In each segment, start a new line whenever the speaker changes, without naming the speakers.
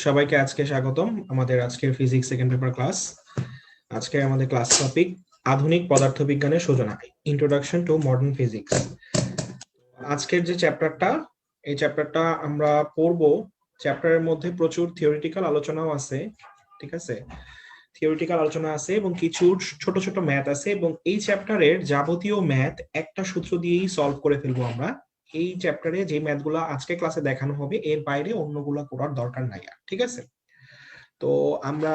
সবাইকে আজকে স্বাগতম আমাদের আজকের ফিজিক্স সেকেন্ড পেপার ক্লাস। আজকে আমাদের ক্লাস টপিক আধুনিক পদার্থবিজ্ঞানের সূচনা, ইন্ট্রোডাকশন টু মডার্ন ফিজিক্স। আজকের যে চ্যাপ্টারটা, এই চ্যাপ্টারটা আমরা পড়বো। চ্যাপ্টারের মধ্যে প্রচুর থিওরিটিক্যাল আলোচনাও আছে, ঠিক আছে? থিওরিটিক্যাল আলোচনা আছে এবং কিছু ছোট ছোট ম্যাথ আছে, এবং এই চ্যাপ্টারের যাবতীয় ম্যাথ একটা সূত্র দিয়েই সলভ করে ফেলবো আমরা। এই চ্যাপ্টারে যে ম্যাথগুলো আজকে ক্লাসে দেখানো হবে এর বাইরে অন্যগুলো করার দরকার নাই, ঠিক আছে? তো আমরা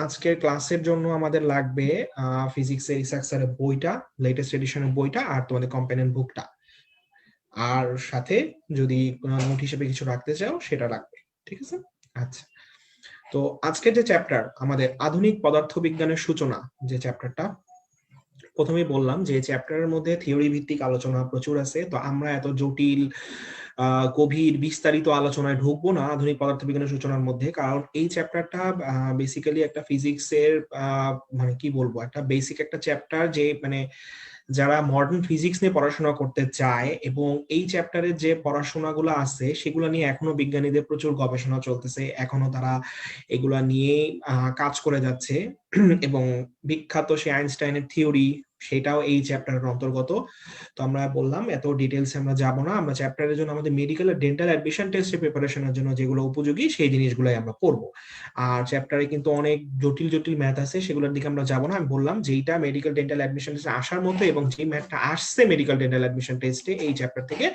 আজকের ক্লাসের জন্য আমাদের লাগবে ফিজিক্সের ইসাক স্যারের বইটা, লেটেস্ট এডিশনের বইটা, আর তোমাদের কম্পেনিয়ন বুকটা, আর সাথে যদি নোট হিসেবে কিছু রাখতে চাও সেটা রাখবে, ঠিক আছে? আচ্ছা, তো আজকের যে চ্যাপ্টার আমাদের আধুনিক পদার্থবিজ্ঞানের সূচনা, যে চ্যাপ্টারটা প্রথমেই বললাম যে চ্যাপ্টারের মধ্যে থিওরি ভিত্তিক আলোচনা প্রচুর আছে। তো আমরা এত জটিল গভীর বিস্তারিত আলোচনায় ঢুকবো না আধুনিক পদার্থবিজ্ঞানের সূচনার মধ্যে, কারণ এই চ্যাপ্টারটা বেসিক্যালি একটা ফিজিক্সের মানে কি বলবো, একটা বেসিক একটা চ্যাপ্টার, যে মানে যারা মডার্ন ফিজিক্স নিয়ে পড়াশোনা করতে চায়, এবং এই চ্যাপ্টারের যে পড়াশোনাগুলো আছে সেগুলো নিয়ে এখনো বিজ্ঞানীদের প্রচুর গবেষণা চলতেছে, এখনো তারা এগুলা নিয়ে কাজ করে যাচ্ছে। এবং বিখ্যাত সে আইনস্টাইনের থিওরি, সেটাও এই চ্যাপ্টারের অন্তর্গত। তো আমরা বললাম এত ডিটেলস আমরা যাব না, আমরা চ্যাপ্টারের জন্য আমাদের মেডিকেল আর ডেন্টাল অ্যাডমিশন টেস্টের প্রিপারেশনের জন্য যেগুলো উপযোগী সেই জিনিসগুলোই আমরা পড়বো। আর চ্যাপ্টারে কিন্তু অনেক জটিল জটিল ম্যাথ আছে, সেগুলোর দিকে আমরা যাব না। আমি বললাম যেইটা মেডিকেল ডেন্টাল অ্যাডমিশন টেস্টে আসার মতো এবং যে ম্যাথটা আসছে মেডিকেল ডেন্টাল অ্যাডমিশন টেস্টে এই চ্যাপ্টার থেকে,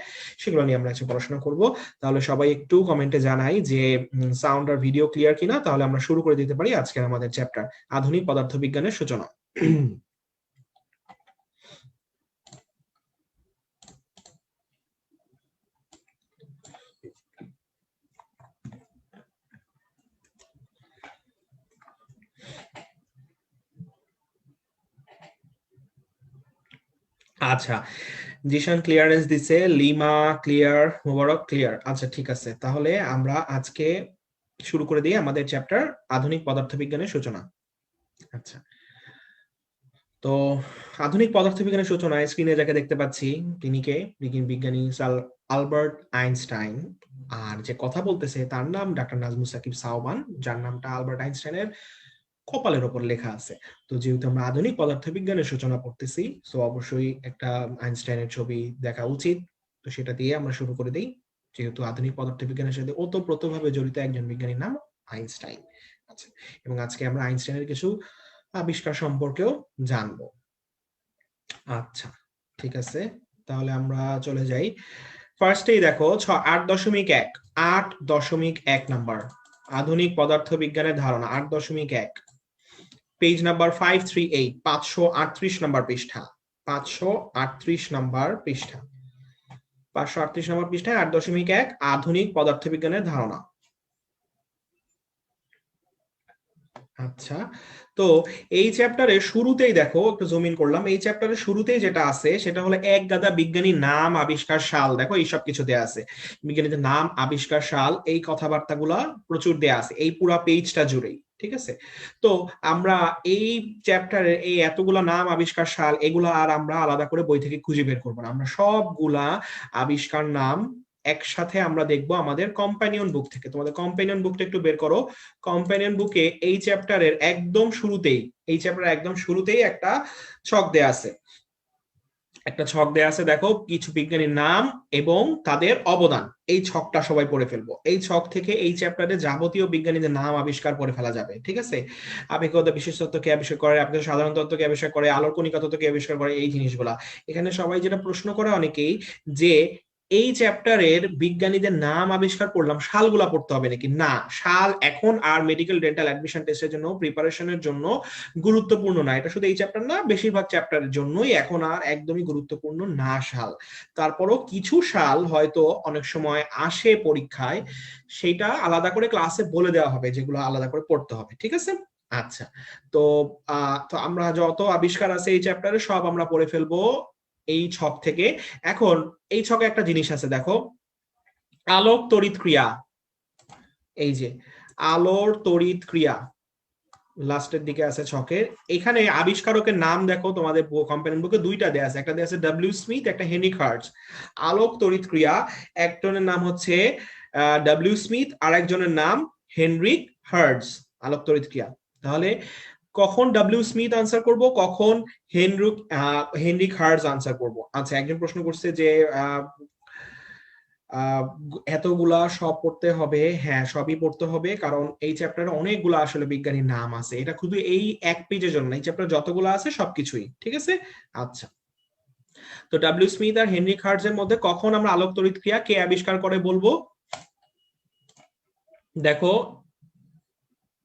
সেগুলো নিয়ে আমরা আজকে পড়াশোনা করব। তাহলে সবাই একটু কমেন্টে জানাই যে সাউন্ড আর ভিডিও ক্লিয়ার কিনা, তাহলে আমরা শুরু করে দিতে পারি আজকের আমাদের চ্যাপ্টার আধুনিক পদার্থবিজ্ঞানের সূচনা। আচ্ছা, জিশান ক্লিয়ারেন্স দিছে, লিমা ক্লিয়ার, মোবারক ক্লিয়ার। আচ্ছা ঠিক আছে, তাহলে আমরা আজকে শুরু করে দিই আমাদের চ্যাপ্টার আধুনিক পদার্থবিজ্ঞানের সূচনা। আচ্ছা, তো আধুনিক পদার্থবিজ্ঞানের সূচনায় স্ক্রিনে যাকে দেখতে পাচ্ছি তিনি কে? বিজ্ঞানী আলবার্ট আইনস্টাইন। আর যে কথা বলতেছে তার নাম ডাক্তার নাজমুস সাকিব সাওবান, যার নামটা আলবার্ট আইনস্টাইনের কপালের উপর লেখা আছে। তো যেহেতু আমরা আধুনিক পদার্থবিজ্ঞানের সূচনা পড়তেছি, তো অবশ্যই একটা আইনস্টাইনের ছবি দেখা উচিত। তো সেটা দিয়ে আমরা শুরু করে দিই, যেহেতু আধুনিক পদার্থবিজ্ঞানের সাথে ওতপ্রোতভাবে জড়িত একজন বিজ্ঞানীর নাম আইনস্টাইন। আচ্ছা, এবং আজকে আমরা আইনস্টাইনের কিছু আবিষ্কার সম্পর্কেও জানবো। আচ্ছা ঠিক আছে, তাহলে আমরা চলে যাই। ফার্স্টেই দেখো 8.1 নাম্বার আধুনিক পদার্থবিজ্ঞানের ধারণা, 8.1, পেজ নাম্বার 538, 538 নাম্বার পৃষ্ঠা, 538 নাম্বার পৃষ্ঠা, 538 নাম্বার পৃষ্ঠায় 8.1 আধুনিক পদার্থবিজ্ঞানের ধারণা। আচ্ছা, তো এই চ্যাপ্টারের শুরুতেই দেখো, একটু জুম ইন করলাম, এই চ্যাপ্টারের শুরুতেই যেটা আছে সেটা হলো এক গাদা বিজ্ঞানী নাম, আবিষ্কার, সাল। দেখো এইসব কিছু দেয়া আছে, বিজ্ঞানীদের নাম, আবিষ্কার, সাল, এই কথাবার্তাগুলা প্রচুর দেয়া আছে এই পুরা পেজটা জুড়েই, ঠিক আছে? তো আমরা এই চ্যাপ্টারের এই এতগুলা নাম, আবিষ্কার, সাল, এগুলা আর আমরা আলাদা করে বই থেকে খুঁজে বের করবো না। আমরা সবগুলা আবিষ্কার নাম একসাথে আমরা দেখবো আমাদের কম্প্যানিয়ন বুক থেকে। তোমাদের কম্প্যানিয়ন বুকটা একটু বের করো। কম্প্যানিয়ন বুকে এই চ্যাপ্টারের একদম শুরুতেই, এই চ্যাপ্টারের একদম শুরুতেই একটা ছক দেয়া আছে, একটা ছক দেয়া আছে। দেখো, কিছু বিজ্ঞানীর নাম এবং তাদের অবদান, এই ছকটা সবাই পড়ে ফেলবো। এই ছক থেকে এই চ্যাপ্টারে যাবতীয় বিজ্ঞানীদের নাম আবিষ্কার করে ফেলা যাবে, ঠিক আছে? আপেক্ষিকতা, বিশেষ তত্ত্ব কে আবিষ্কার করে, আপেক্ষিকতা সাধারণ তত্ত্ব কে আবিষ্কার করে, আলোর কণিকা তত্ত্ব কে আবিষ্কার করে, এই জিনিসগুলা। এখানে সবাই যেটা প্রশ্ন করে অনেকেই, যে এই চ্যাপ্টারের বিজ্ঞানীদের নাম আবিষ্কার করলাম, সালগুলা পড়তে হবে নাকি? না, সাল এখন আর মেডিকেল ডেন্টাল অ্যাডমিশন টেস্টের জন্য প্রিপারেশনের জন্য গুরুত্বপূর্ণ না। এটা শুধু এই চ্যাপ্টার না, বেশিরভাগ চ্যাপ্টারের জন্যই এখন আর একদমই গুরুত্বপূর্ণ না সাল। তারপরও কিছু সাল হয়তো অনেক সময় আসে পরীক্ষায়, সেটা আলাদা করে ক্লাসে বলে দেওয়া হবে, যেগুলো আলাদা করে পড়তে হবে, ঠিক আছে? আচ্ছা, তো তো আমরা যত আবিষ্কার আছে এই চ্যাপ্টারে সব আমরা পড়ে ফেলবো এই ছক থেকে। এখন এই ছকে একটা জিনিস আছে, দেখো, আলোক তড়িৎ ক্রিয়া। এই যে আলোর তড়িৎ ক্রিয়া লাস্টের দিকে আছে ছকের। এখানে আবিষ্কারকের নাম দেখো, তোমাদের কম্পানিয়ন বুকে দুইটা দেয়া আছে, একটা দেয়া আছে ডব্লিউ স্মিথ, একটা হেনরিক হার্টজ। আলোক তড়িৎ ক্রিয়া, একজনের নাম হচ্ছে ডব্লিউ স্মিথ আর একজনের নাম হেনরিক হার্টজ, আলোক তড়িৎ ক্রিয়া। তাহলে কখন ডব্লিউ স্মিথ আনসার করব, কখন হেনরিক হার্টজ আনসার করব। আচ্ছা, একজন প্রশ্ন করছে যে এতগুলা সব পড়তে হবে। হ্যাঁ, সবই পড়তে হবে, কারণ এই চ্যাপ্টারে অনেকগুলো আসলে বিজ্ঞানীর নাম আছে। এটা শুধু এই এক পেজের জন্য, এই চ্যাপ্টার যতগুলো আছে সবকিছুই, ঠিক আছে। আচ্ছা, তো ডব্লিউ স্মিথ আর হেনরিক হার্টজ এর মধ্যে কখন আমরা আলোক তড়িৎ ক্রিয়া কে আবিষ্কার করে বলবো? দেখো,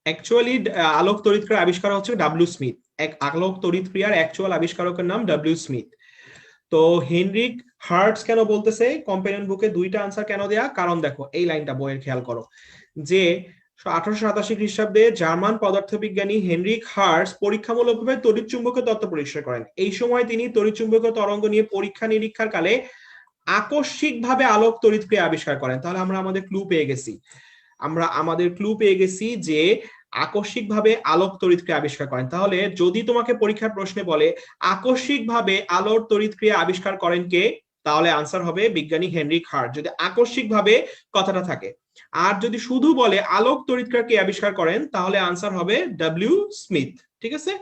অ্যাকচুয়ালি আলোক তড়িৎ ক্রিয়ার আবিষ্কার হচ্ছে ডব্লিউ স্মিথ। এক আলোক তড়িৎ ক্রিয়ার অ্যাকচুয়াল আবিষ্কারকের নাম ডব্লিউ স্মিথ। তো হেনরিক হার্টজ কেন বলতেছে কম্পেনিয়ন বুকে দুইটা আনসার কেন দেয়া? কারণ দেখো এই লাইনটা বইয়ের খেয়াল করো, যে 1887 খ্রিস্টাব্দে জার্মান পদার্থবিজ্ঞানী হেনরিক হার্টজ পরীক্ষামূলকভাবে তড়িৎ চুম্বকীয় তত্ত্ব পরিষ্কার করেন। এই সময় তিনি তড়িৎ চুম্বকীয় তরঙ্গ নিয়ে পরীক্ষা নিরীক্ষার কালে আকস্মিকভাবে আলোক তড়িৎ ক্রিয়া আবিষ্কার করেন। তাহলে আমরা আমাদের ক্লু পেয়ে গেছি, যে আকস্মিকভাবে আলোক তড়িৎ ক্রিয়া আবিষ্কার করেন। তাহলে যদি তোমাকে পরীক্ষার প্রশ্নে বলে আকস্মিকভাবে আলোক তড়িৎ ক্রিয়া আবিষ্কার করেন কে, তাহলে আনসার হবে বিজ্ঞানী হেনরিক হার্টজ, যদি আকস্মিকভাবে কথাটা থাকে। আর যদি শুধু বলে আলোক তড়িৎ ক্রিয়া কে আবিষ্কার করেন, তাহলে আনসার হবে ডব্লিউ স্মিথ, ঠিক আছে।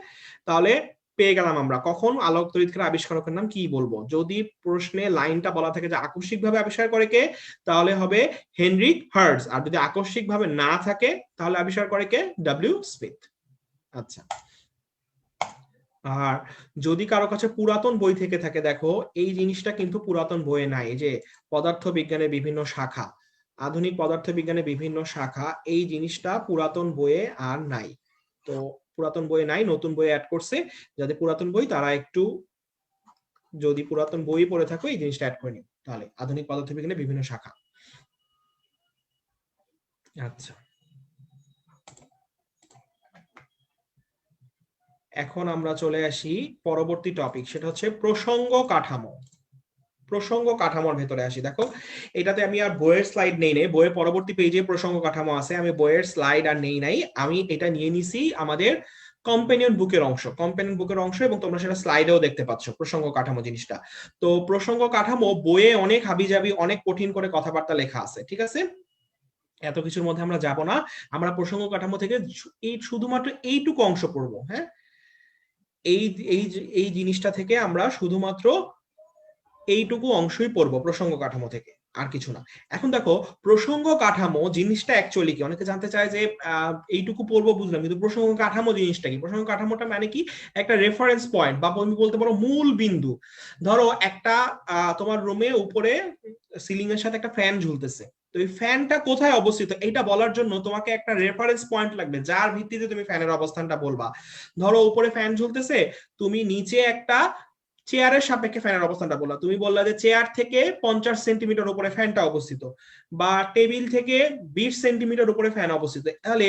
তাহলে পেয়ে গেলাম আমরা কখন আলোক তড়িৎ ক্রিয়া আবিষ্কারকের নাম কি বলবো। যদি প্রশ্নে লাইনটা বলা থাকে যে আকস্মিকভাবে আবিষ্কার করে কে, তাহলে হবে হেনরিক হার্টজ। আর যদি আকস্মিকভাবে না থাকে, তাহলে আবিষ্কার করে কে, ডব্লিউ স্মিথ। আচ্ছা, আর যদি কারো কাছে পুরাতন বই থেকে থাকে, দেখো এই জিনিসটা কিন্তু পুরাতন বইয়ে নাই, যে পদার্থ বিজ্ঞানের বিভিন্ন শাখা, আধুনিক পদার্থ বিজ্ঞানের বিভিন্ন শাখা, এই জিনিসটা পুরাতন বইয়ে আর নাই। তো পুরাতন বইয়ে নাই, নতুন বই অ্যাড করছে। যাদের পুরাতন বই তারা একটু, যদি পুরাতন বই পড়ে থাকো এই জিনিসটা অ্যাড করে নিও, তাহলে আধুনিক পদার্থবিজ্ঞানের বিভিন্ন শাখা। আচ্ছা, এখন আমরা চলে আসি পরবর্তী টপিক, সেটা হচ্ছে প্রসঙ্গ কাঠামো। প্রসঙ্গ কাঠামোর ভেতরে আসি। দেখো, এটাতে আমি আর বইয়ের স্লাইড নেই নাই, বইয়ের পরবর্তী পেজে প্রসঙ্গ কাঠামো আছে, আমি বইয়ের স্লাইড আর নেই নাই, আমি এটা নিয়ে নিছি আমাদের কম্পেনিয়ন বুকের অংশ, এবং তোমরা সেটা স্লাইডেও দেখতে পাচ্ছ প্রসঙ্গ কাঠামো জিনিসটা। তো প্রসঙ্গ কাঠামো বইয়ে অনেক হাবিজাবি, অনেক কঠিন করে কথাবার্তা লেখা আছে, ঠিক আছে। এত কিছুর মধ্যে আমরা যাব না, আমরা প্রসঙ্গ কাঠামো থেকে এই শুধুমাত্র এইটুকু অংশ পড়বো। হ্যাঁ, এই এই এই জিনিসটা থেকে আমরা শুধুমাত্র এইটুকু অংশই পড়বো প্রসঙ্গ কাঠামো থেকে, আর কিছু না। এখন দেখো, প্রসঙ্গ কাঠামো জিনিসটা অ্যাকচুয়ালি কি, অনেকে জানতে চায় যে এইটুকু পড়বো বুঝলাম, কিন্তু প্রসঙ্গ কাঠামো জিনিসটা কি? প্রসঙ্গ কাঠামোটা মানে কি? একটা রেফারেন্স পয়েন্ট, বা তুমি বলতে পারো মূল বিন্দু। ধরো একটা তোমার রুমে উপরে সিলিং এর সাথে একটা ফ্যান ঝুলতেছে, তো এই ফ্যানটা কোথায় অবস্থিত এটা বলার জন্য তোমাকে একটা রেফারেন্স পয়েন্ট লাগবে, যার ভিত্তিতে তুমি ফ্যানের অবস্থানটা বলবা। ধরো উপরে ফ্যান ঝুলতেছে, তুমি নিচে একটা চেয়ারের সাপেক্ষে ফ্যানের অবস্থানটা বললা, তুমি বললা যে চেয়ার থেকে 50 সেন্টিমিটার উপরে ফ্যানটা অবস্থিত, বা টেবিল থেকে 20 সেন্টিমিটার উপরে ফ্যান অবস্থিত। তাহলে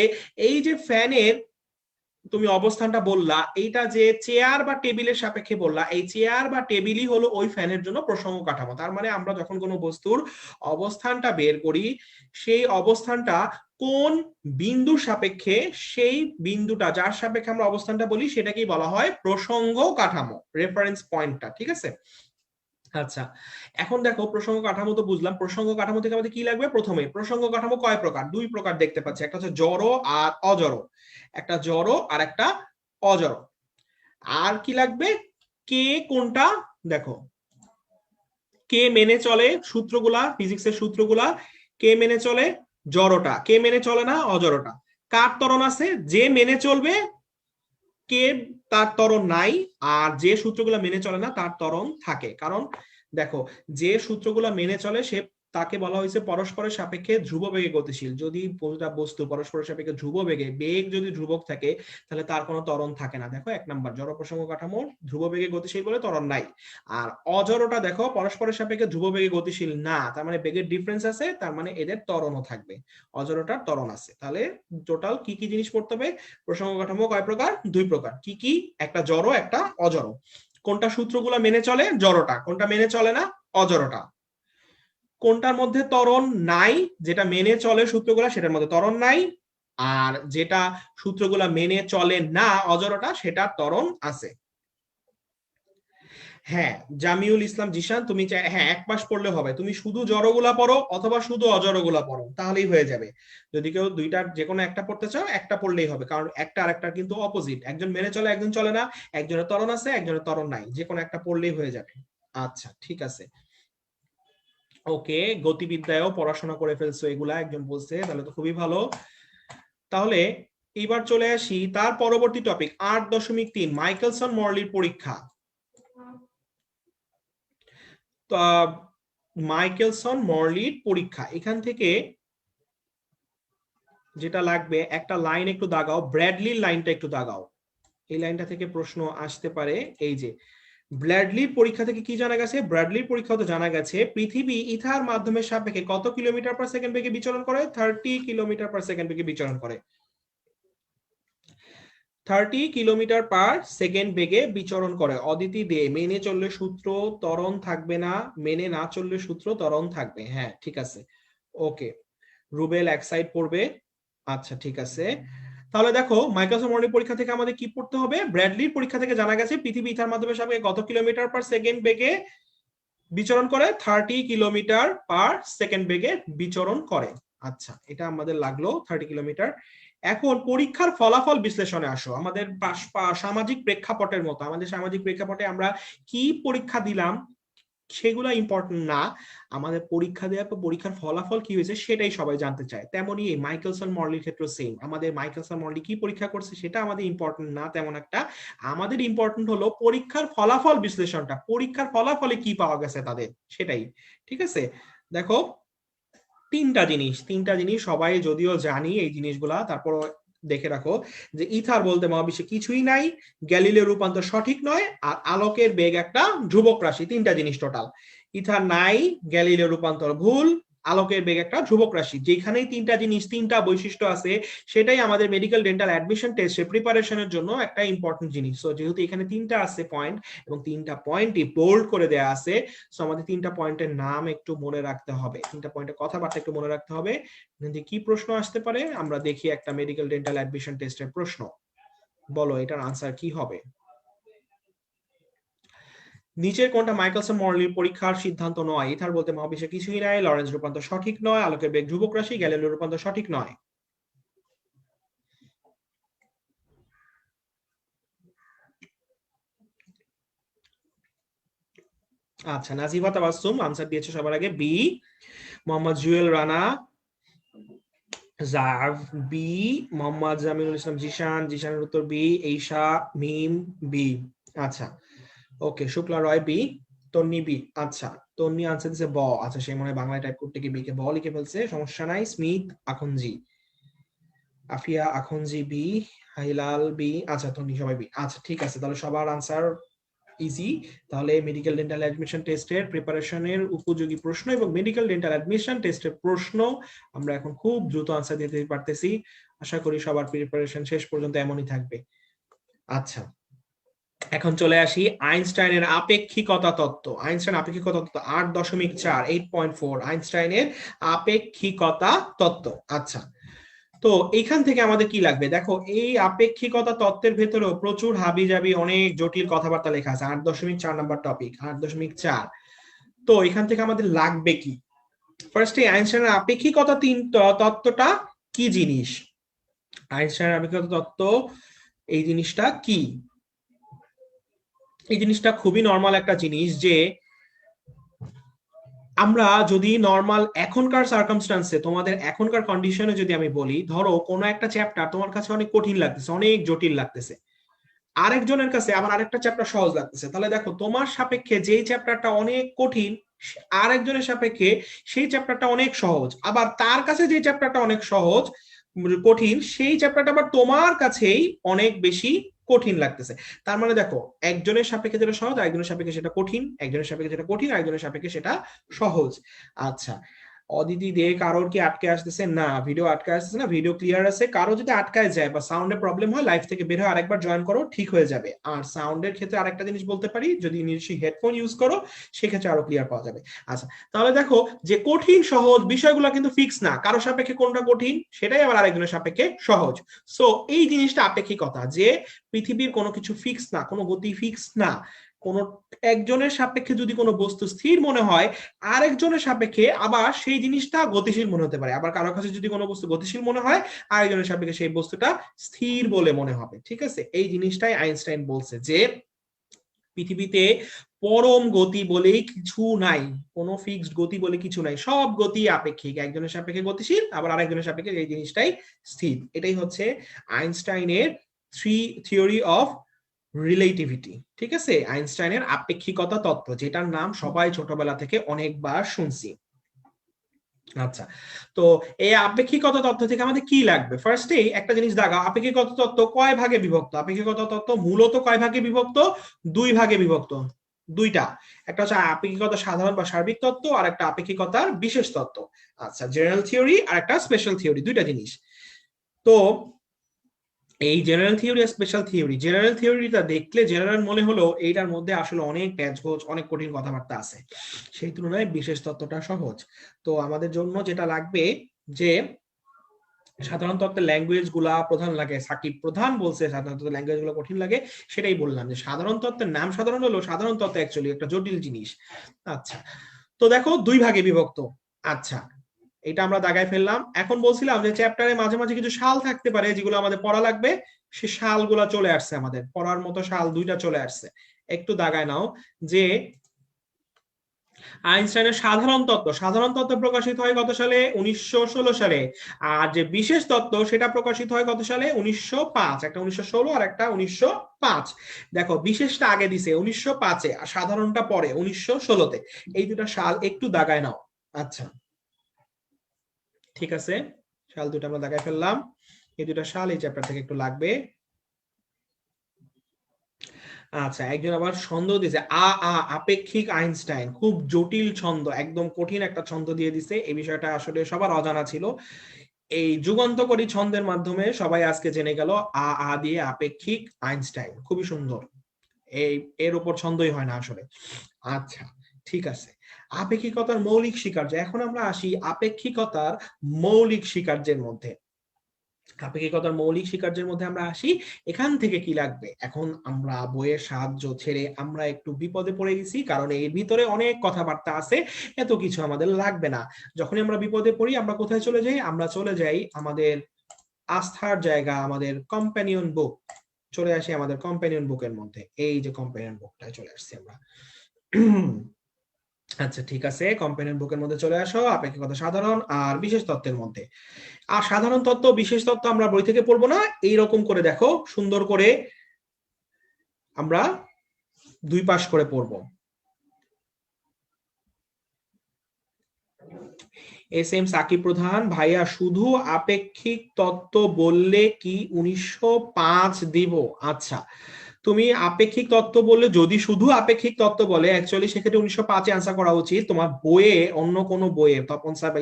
এই যে ফ্যানের তুমি অবস্থানটা বললা, এইটা যে চেয়ার বা টেবিলের সাপেক্ষে বললা, এই চেয়ার বা টেবিলই হলো ওই ফ্যানের জন্য প্রসঙ্গ কাঠামো। তার মানে আমরা যখন কোনো বস্তুর অবস্থানটা বের করি, সেই অবস্থানটা কোন বিন্দুর সাপেক্ষে, সেই বিন্দুটা যার সাপেক্ষে আমরা অবস্থানটা বলি সেটাকেই বলা হয় প্রসঙ্গ কাঠামো, রেফারেন্স পয়েন্টটা, ঠিক আছে। আচ্ছা, এখন দেখো প্রসঙ্গ কাঠামো তো বুঝলাম, প্রসঙ্গ কাঠামো থেকে আমাদের কি লাগবে? প্রথমে প্রসঙ্গ কাঠামো কয় প্রকার? দুই প্রকার দেখতে পাচ্ছি, একটা হচ্ছে জড় আর অজড়, একটা জড় আর একটা অজড়। আর কি লাগবে? কে কোনটা? দেখো, কে মেনে চলে সূত্রগুলা, ফিজিক্সের সূত্রগুলা, কে মেনে চলে? জড়টা। কে মেনে চলে না? অজড়টা। কার ত্বরণ আছে? যে মেনে চলবে কে, তার ত্বরণ নাই, আর যে সূত্রগুলো মেনে চলে না তার ত্বরণ থাকে। কারণ দেখো, যে সূত্রগুলো মেনে চলে সে, তাকে বলা হয়েছে পরস্পরের সাপেক্ষে ধ্রুব বেগে গতিশীল। যদি বস্তু পরস্পরের সাপেক্ষে ধ্রুব বেগে, বেগ যদি ধ্রুবক থাকে, তাহলে তার কোনো ত্বরণ থাকে না। দেখো, এক নাম্বার জড় প্রসঙ্গ কাঠামোর ধ্রুব বেগে গতিশীল বলে ত্বরণ নাই। আর অজড়টা দেখো, পরস্পরের সাপেক্ষে ধ্রুব বেগে গতিশীল না, তার মানে বেগের ডিফারেন্স আছে, তার মানে এদের ত্বরণও থাকবে, অজড়টার ত্বরণ আছে। তাহলে টোটাল কি কি জিনিস পড়তে হবে? প্রসঙ্গ কাঠামো কয় প্রকার? দুই প্রকার। কি কি? একটা জড়, একটা অজড়। কোনটা সূত্রগুলো মেনে চলে? জড়টা। কোনটা মেনে চলে না? অজড়টা। কোনটার মধ্যে ত্বরণ নাই? যেটা মেনে চলে সূত্রগুলা সেটার মধ্যে ত্বরণ নাই, আর যেটা সূত্রগুলা মেনে চলে না, অজড়টা, সেটার ত্বরণ আছে। হ্যাঁ, জামিউল ইসলাম জিশান, তুমি হ্যাঁ এক মাস পড়লে হবে, তুমি শুধু জড়গুলা পড়ো অথবা শুধু অজড়গুলা পড়ো, তাহলেই হয়ে যাবে। যদি কেউ দুইটার যে কোনো একটা পড়তে চাও, একটা পড়লেই হবে, কারণ একটা আরেকটা কিন্তু অপোজিট, একজন মেনে চলে একজন চলে না, একজনের ত্বরণ আছে একজনের ত্বরণ নাই, যে কোনো একটা পড়লেই হয়ে যাবে। আচ্ছা ঠিক আছে, ওকে, গতিবিদ্যায়ও পড়াশোনা করে ফেলছো এগুলা একজন বলছে, তাহলে তো খুবই ভালো। তাহলে এবার চলে আসি তার পরবর্তী টপিক 8.3 মাইকেলসন মর্লির পরীক্ষা। তো মাইকেলসন মর্লির পরীক্ষা, এখান থেকে যেটা লাগবে একটা লাইন একটু দাগাও, ব্র্যাডলির লাইনটা একটু দাগাও, এই লাইনটা থেকে প্রশ্ন আসতে পারে। এই যে ব্র্যাডলির পরীক্ষা থেকে কি জানা গেছে, ব্র্যাডলির পরীক্ষা তো জানা গেছে পৃথিবী ইথার মাধ্যমের সাপেক্ষে কত কিলোমিটার পার সেকেন্ড বেগে বিচরণ করে, 30 কিলোমিটার পার সেকেন্ড বেগে বিচরণ করে, 30 কিলোমিটার পার সেকেন্ড বেগে বিচরণ করে। অদিতি দে, মেনে চললে সূত্র ত্বরণ থাকবে না, মেনে না চললে সূত্র ত্বরণ থাকবে, হ্যাঁ ঠিক আছে, ওকে। রুবেল এক সাইড পড়বে, আচ্ছা ঠিক আছে। তাহলে দেখো মাইকেলসন মর্লির পরীক্ষা থেকে আমাদের কি পড়তে হবে, ব্র্যাডলির পরীক্ষা থেকে জানা গেছে পৃথিবী ইথার মাধ্যমে সাপেক্ষে কত কিলোমিটার পার সেকেন্ড বেগে বিচরণ করে, 30 কিলোমিটার পার সেকেন্ড বেগে বিচরণ করে। আচ্ছা এটা আমাদের লাগলো 30 কিলোমিটার। এখন পরীক্ষার ফলাফল বিশ্লেষণে আসো, আমাদের সামাজিক প্রেক্ষাপটের মতো, আমাদের সামাজিক প্রেক্ষাপটে আমরা কি পরীক্ষা দিলাম সেগুলা ইম্পর্টেন্ট না, আমাদের পরীক্ষা দেওয়ার পর পরীক্ষার ফলাফল কি হয়েছে সেটাই সবাই জানতে চায়। তেমনই এই মাইকেলসন মর্লির ক্ষেত্রে সেম, আমাদের মাইকেলসন মর্লি কি পরীক্ষা করছে সেটা আমাদের ইম্পর্টেন্ট না তেমন একটা, আমাদের ইম্পর্টেন্ট হলো পরীক্ষার ফলাফল বিশ্লেষণটা, পরীক্ষার ফলাফলে কি পাওয়া গেছে তাদের সেটাই। ঠিক আছে, দেখো তিনটা জিনিস সবাই যদিও জানি এই জিনিসগুলা, তারপর দেখে রাখো যে ইথার বলতে মহাবিশ্বে কিছুই নাই, গ্যালিলিও রূপান্তর সঠিক নয়, আর আলোকের বেগ একটা ধ্রুবক রাশি, তিনটা জিনিস টোটাল। ইথার নাই, গ্যালিলিও রূপান্তর ভুল, আলোকের বেগ একটা ধ্রুবক রাশি, যেখানেই তিনটা জিনিস তিনটা বৈশিষ্ট্য আছে সেটাই আমাদের মেডিকেল ডেন্টাল অ্যাডমিশন টেস্টে প্রিপারেশনের জন্য একটা ইম্পর্টেন্ট জিনিস। সো যেহেতু এখানে তিনটা আছে পয়েন্ট এবং তিনটা পয়েন্টই বোল্ড করে দেয়া আছে, সো আমাদের তিনটা পয়েন্টের নাম একটু মনে রাখতে হবে, তিনটা পয়েন্টের কথাবার্তা একটু মনে রাখতে হবে। কি প্রশ্ন আসতে পারে আমরা দেখি, একটা মেডিকেল ডেন্টাল অ্যাডমিশন টেস্টের প্রশ্ন, বলো এটার আনসার কি হবে। নিচের কোনটা মাইকেলসন মর্লির পরীক্ষার সিদ্ধান্ত নয়, ইথার বলতে মহাবিশ্বে কিছুই নাই, লরেন্স রূপান্তর সঠিক নয়, আলোকের বেগ ধ্রুবক রাশি, গ্যালিলিও রূপান্তর সঠিক নয়। আচ্ছা নাজিবা তাবাসসুম আনসার দিয়েছে সবার আগে বি, মোহাম্মদ জুয়েল রানা জাভ বি, মোহাম্মদ জামিনুল ইসলাম জিশান, জিশানের উত্তর বি, এইশা মিম বি। আচ্ছা ওকে, শুক্লা রয় বি, তন্নি বি। আচ্ছা তন্নি আনসার দিছে ব, আচ্ছা সে মনে হয় বাংলায় টাইপ করতে গিয়ে বি কে ব লিখে ফেলছে, সমস্যা নাই। স্মিথ আখনজি, আফিয়া আখনজি বি, হাইলাল বি, আচ্ছা তন্নি সবাই বি। আচ্ছা ঠিক আছে, তাহলে সবার আনসার ইজি। তাহলে মেডিকেল ডেন্টাল অ্যাডমিশন টেস্টের প্রিপারেশনের উপযোগী প্রশ্ন এবং মেডিকেল ডেন্টাল অ্যাডমিশন টেস্টের প্রশ্ন আমরা এখন খুব দ্রুত আনসার দিতে পারতেছি, আশা করি সবার প্রিপারেশন শেষ পর্যন্ত এমনই থাকবে। আচ্ছা এখন চলে আসি আইনস্টাইনের আপেক্ষিকতা তত্ত্ব, আইনস্টাইন আপেক্ষিকতা তত্ত্ব 8.4 8.4 আইনস্টাইনের আপেক্ষিকতা তত্ত্ব। আচ্ছা তো এইখান থেকে আমাদের কি লাগবে, দেখো এই আপেক্ষিকতা তত্ত্বের ভেতরেও প্রচুর হাবিজাবি অনেক জটিল কথাবার্তা লেখা আছে, 8.4 নাম্বার টপিক 8.4। তো এখান থেকে আমাদের লাগবে কি, ফার্স্টে আইনস্টাইনের আপেক্ষিকতা তত্ত্বটা কি জিনিস, আইনস্টাইনের আপেক্ষিকতা তত্ত্ব এই জিনিসটা কি, এই জিনিসটা খুবই নর্মাল একটা জিনিস যে আমরা যদি নর্মাল এখনকার সার্কামস্টান্সে তোমাদের এখনকার কন্ডিশনে যদি আমি বলি, ধরো কোনো একটা চ্যাপ্টার তোমার কাছে অনেক কঠিন লাগতেছে অনেক জটিল লাগতেছে, আরেকজনের কাছে আবার আরেকটা চ্যাপ্টার সহজ লাগতেছে, তাহলে দেখো তোমার সাপেক্ষে যেই চ্যাপ্টারটা অনেক কঠিন আরেকজনের সাপেক্ষে সেই চ্যাপ্টারটা অনেক সহজ, আবার তার কাছে যে চ্যাপ্টারটা অনেক সহজ কঠিন সেই চ্যাপ্টারটা আবার তোমার কাছেই অনেক বেশি কঠিন লাগতেছে। তার মানে দেখো একজনের সাপেক্ষে যেটা সহজ আরেকজনের সাপেক্ষে সেটা কঠিন, একজনের সাপেক্ষে যেটা কঠিন আরেকজনের সাপেক্ষে সেটা সহজ। আচ্ছা অদিতি দে, কারোর কি আটকে আসতেছে না, ভিডিও আটকে আসতেছে না, ভিডিও ক্লিয়ার আছে, কারো যদি আটকায় যায় বা সাউন্ডে প্রবলেম হয় লাইভ থেকে বের হয়ে আরেকবার জয়েন করো, ঠিক হয়ে যাবে। আর সাউন্ডের ক্ষেত্রে আরেকটা জিনিস বলতে পারি, যদি নিজস্ব হেডফোন ইউজ করো সেক্ষেত্রে আরো ক্লিয়ার পাওয়া যাবে। আচ্ছা তাহলে দেখো যে কঠিন সহজ বিষয়গুলো কিন্তু ফিক্স না, কারো সাপেক্ষে কোনটা কঠিন সেটাই আবার আরেকজনের সাপেক্ষে সহজ। সো এই জিনিসটা আপেক্ষিকতা, যে পৃথিবীর কোনো কিছু ফিক্স না, কোনো গতি ফিক্স না, কোন একজনের সাপেক্ষে যদি কোনো বস্তু স্থির মনে হয়, আরেকজনের সাপেক্ষে আবার সেই জিনিসটা গতিশীল মনে হতে পারে। আবার কারো কাছে যদি কোনো বস্তু গতিশীল মনে হয়, আরেকজনের সাপেক্ষে সেই বস্তুটা স্থির বলে মনে হবে। ঠিক আছে, এই জিনিসটাই আইনস্টাইন বলছে যে পৃথিবীতে পরম গতি বলেই কিছু নাই, কোনো ফিক্সড গতি বলে কিছু নাই, সব গতি আপেক্ষিক, একজনের সাপেক্ষে গতিশীল আবার আরেকজনের সাপেক্ষে এই জিনিসটাই স্থির। এটাই হচ্ছে আইনস্টাইনের থিওরি অফ রিলেটিভিটি। ঠিক আছে, আইনস্টাইনের আপেক্ষিকতা তত্ত্ব, যেটার নাম সবাই ছোটবেলা থেকে অনেকবার শুনছি। আচ্ছা, তো এই আপেক্ষিকতা তত্ত্ব থেকে আমাদের কি লাগবে? ফার্স্টেই একটা জিনিস দাগা, আপেক্ষিকতা তত্ত্ব কয় ভাগে বিভক্ত? আপেক্ষিকতা তত্ত্ব মূলত কয় ভাগে বিভক্ত? দুই ভাগে বিভক্ত, দুইটা। একটা হচ্ছে আপেক্ষিকতা সাধারণ বা সার্বিক তত্ত্ব, আর একটা আপেক্ষিকতার বিশেষ তত্ত্ব। আচ্ছা, জেনারেল থিওরি আর একটা স্পেশাল থিওরি, দুইটা জিনিস। তো এই জেনারেল থিওরি আর স্পেশাল থিওরি, জেনারেল থিওরিটা দেখলে জেনারেল মনে হলো এইটার মধ্যে আসলে অনেক প্যাচগোছ, অনেক কঠিন কথাবার্তা আছে, সেই তুলনায় বিশেষ তত্ত্বটা সহজ। তো আমাদের জন্য যেটা লাগবে যে সাধারণ তত্ত্বের ল্যাঙ্গুয়েজ গুলা প্রধান লাগে, সাকিব প্রধান বলছে সাধারণ তত্ত্বের ল্যাঙ্গুয়েজ গুলো কঠিন লাগে, সেটাই বললাম যে সাধারণ তত্ত্বের নাম সাধারণ হলো, সাধারণ তত্ত্ব অ্যাকচুয়ালি একটা জটিল জিনিস। আচ্ছা, তো দেখো দুই ভাগে বিভক্ত। আচ্ছা, এটা আমরা দাগায় ফেললাম। এখন বলছিলাম যে চ্যাপ্টারে মাঝে মাঝে কিছু সাল থাকতে পারে যেগুলো আমাদের পড়া লাগবে, সে সালগুলা চলে আসছে, আমাদের পড়ার মতো সাল দুইটা চলে আসছে, একটু দাগায় নাও। যে আইনস্টাইনের সাধারণ তত্ত্ব, সাধারণ তত্ত্ব প্রকাশিত হয় কত সালে? 1916 সালে। আর যে বিশেষ তত্ত্ব সেটা প্রকাশিত হয় কত সালে? 1905। একটা 1916 আর একটা 1905। দেখো বিশেষটা আগে দিছে 1905-এ আর সাধারণটা পরে 1916-তে। এই দুটা সাল একটু দাগায় নাও। আচ্ছা, ঠিক আছে, সাল দুটো আমরা দাগায় ফেললাম। এই দুটা সাল এই চ্যাপ্টার থেকে একটু লাগবে। আচ্ছা, একজন আবার ছন্দ দিয়েছে আপেক্ষিক আইনস্টাইন, খুব জটিল ছন্দ, একদম কঠিন একটা ছন্দ দিয়ে দিছে। এই বিষয়টা আসলে সবার অজানা ছিল। এই যুগান্তকারী ছন্দের মাধ্যমে সবাই আজকে জেনে গেল দিয়ে আপেক্ষিক আইনস্টাইন, খুবই সুন্দর। এর উপর ছন্দই হয় না আসলে। আচ্ছা, ঠিক আছে, আপেক্ষিকতার মৌলিক স্বীকার্য। এখন আমরা আসি আপেক্ষিকতার মৌলিক স্বীকার্যের মধ্যে। আপেক্ষিকতার মৌলিক স্বীকার্যের মধ্যে আমরা আসি, এখান থেকে কি লাগবে? এখন আমরা বইয়ের সাহায্য ছেড়ে আমরা একটু বিপদে পড়ে গেছি, কারণ এর ভিতরে অনেক কথাবার্তা আছে, এত কিছু আমাদের লাগবে না। যখনই আমরা বিপদে পড়ি আমরা কোথায় চলে যাই? আমরা চলে যাই আমাদের আস্থার জায়গা, আমাদের কম্প্যানিয়ন বুক, চলে আসি আমাদের কম্প্যানিয়ন বুকের মধ্যে। এই যে কম্প্যানিয়ন বুকটায় চলে আসছি আমরা। আচ্ছা, ঠিক আছে, কম্প্যানিয়ন বুকের মধ্যে চলে আসো, আপেক্ষিকতা সাধারণ আর বিশেষ তত্ত্বের মধ্যে। আর সাধারণ তত্ত্ব বিশেষ তত্ত্ব আমরা বই থেকে পড়বো না, এইরকম করে দেখো সুন্দর করে আমরা দুই পাশ করে পড়বো। এস এম সাকিব প্রধান, ভাইয়া শুধু আপেক্ষিক তত্ত্ব বললে কি 1905 দিব? আচ্ছা, তুমি আপেক্ষিক তত্ত্ব বললে, যদি শুধু আপেক্ষিক তত্ত্ব বলে অ্যাকচুয়ালি সেক্ষেত্রে 1905-এ আনসার করা উচিত। তোমার বইয়ে, অন্য কোনো বইয়ে, তপন স্যার বা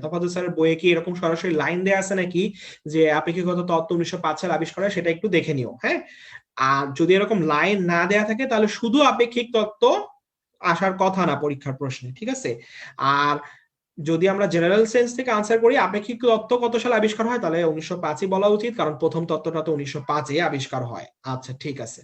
তফাজ্জল স্যারের বইয়ে কি এরকম সরাসরি লাইন দেয়া আছে নাকি যে আপেক্ষিকতা তত্ত্ব 1905 সালে আবিষ্কার হয়? সেটা একটু দেখে নিও, হ্যাঁ। আর যদি এরকম লাইন না দেয়া থাকে তাহলে শুধু আপেক্ষিক তত্ত্ব আসার কথা না পরীক্ষার প্রশ্নে, ঠিক আছে। আর যদি আমরা জেনারেল সেন্স থেকে আনসার করি আপেক্ষিক তত্ত্ব কত সালে আবিষ্কার হয়, তাহলে 1905-ই বলা উচিত, কারণ প্রথম তত্ত্বটা তো 1905-এ আবিষ্কার হয়। আচ্ছা, ঠিক আছে,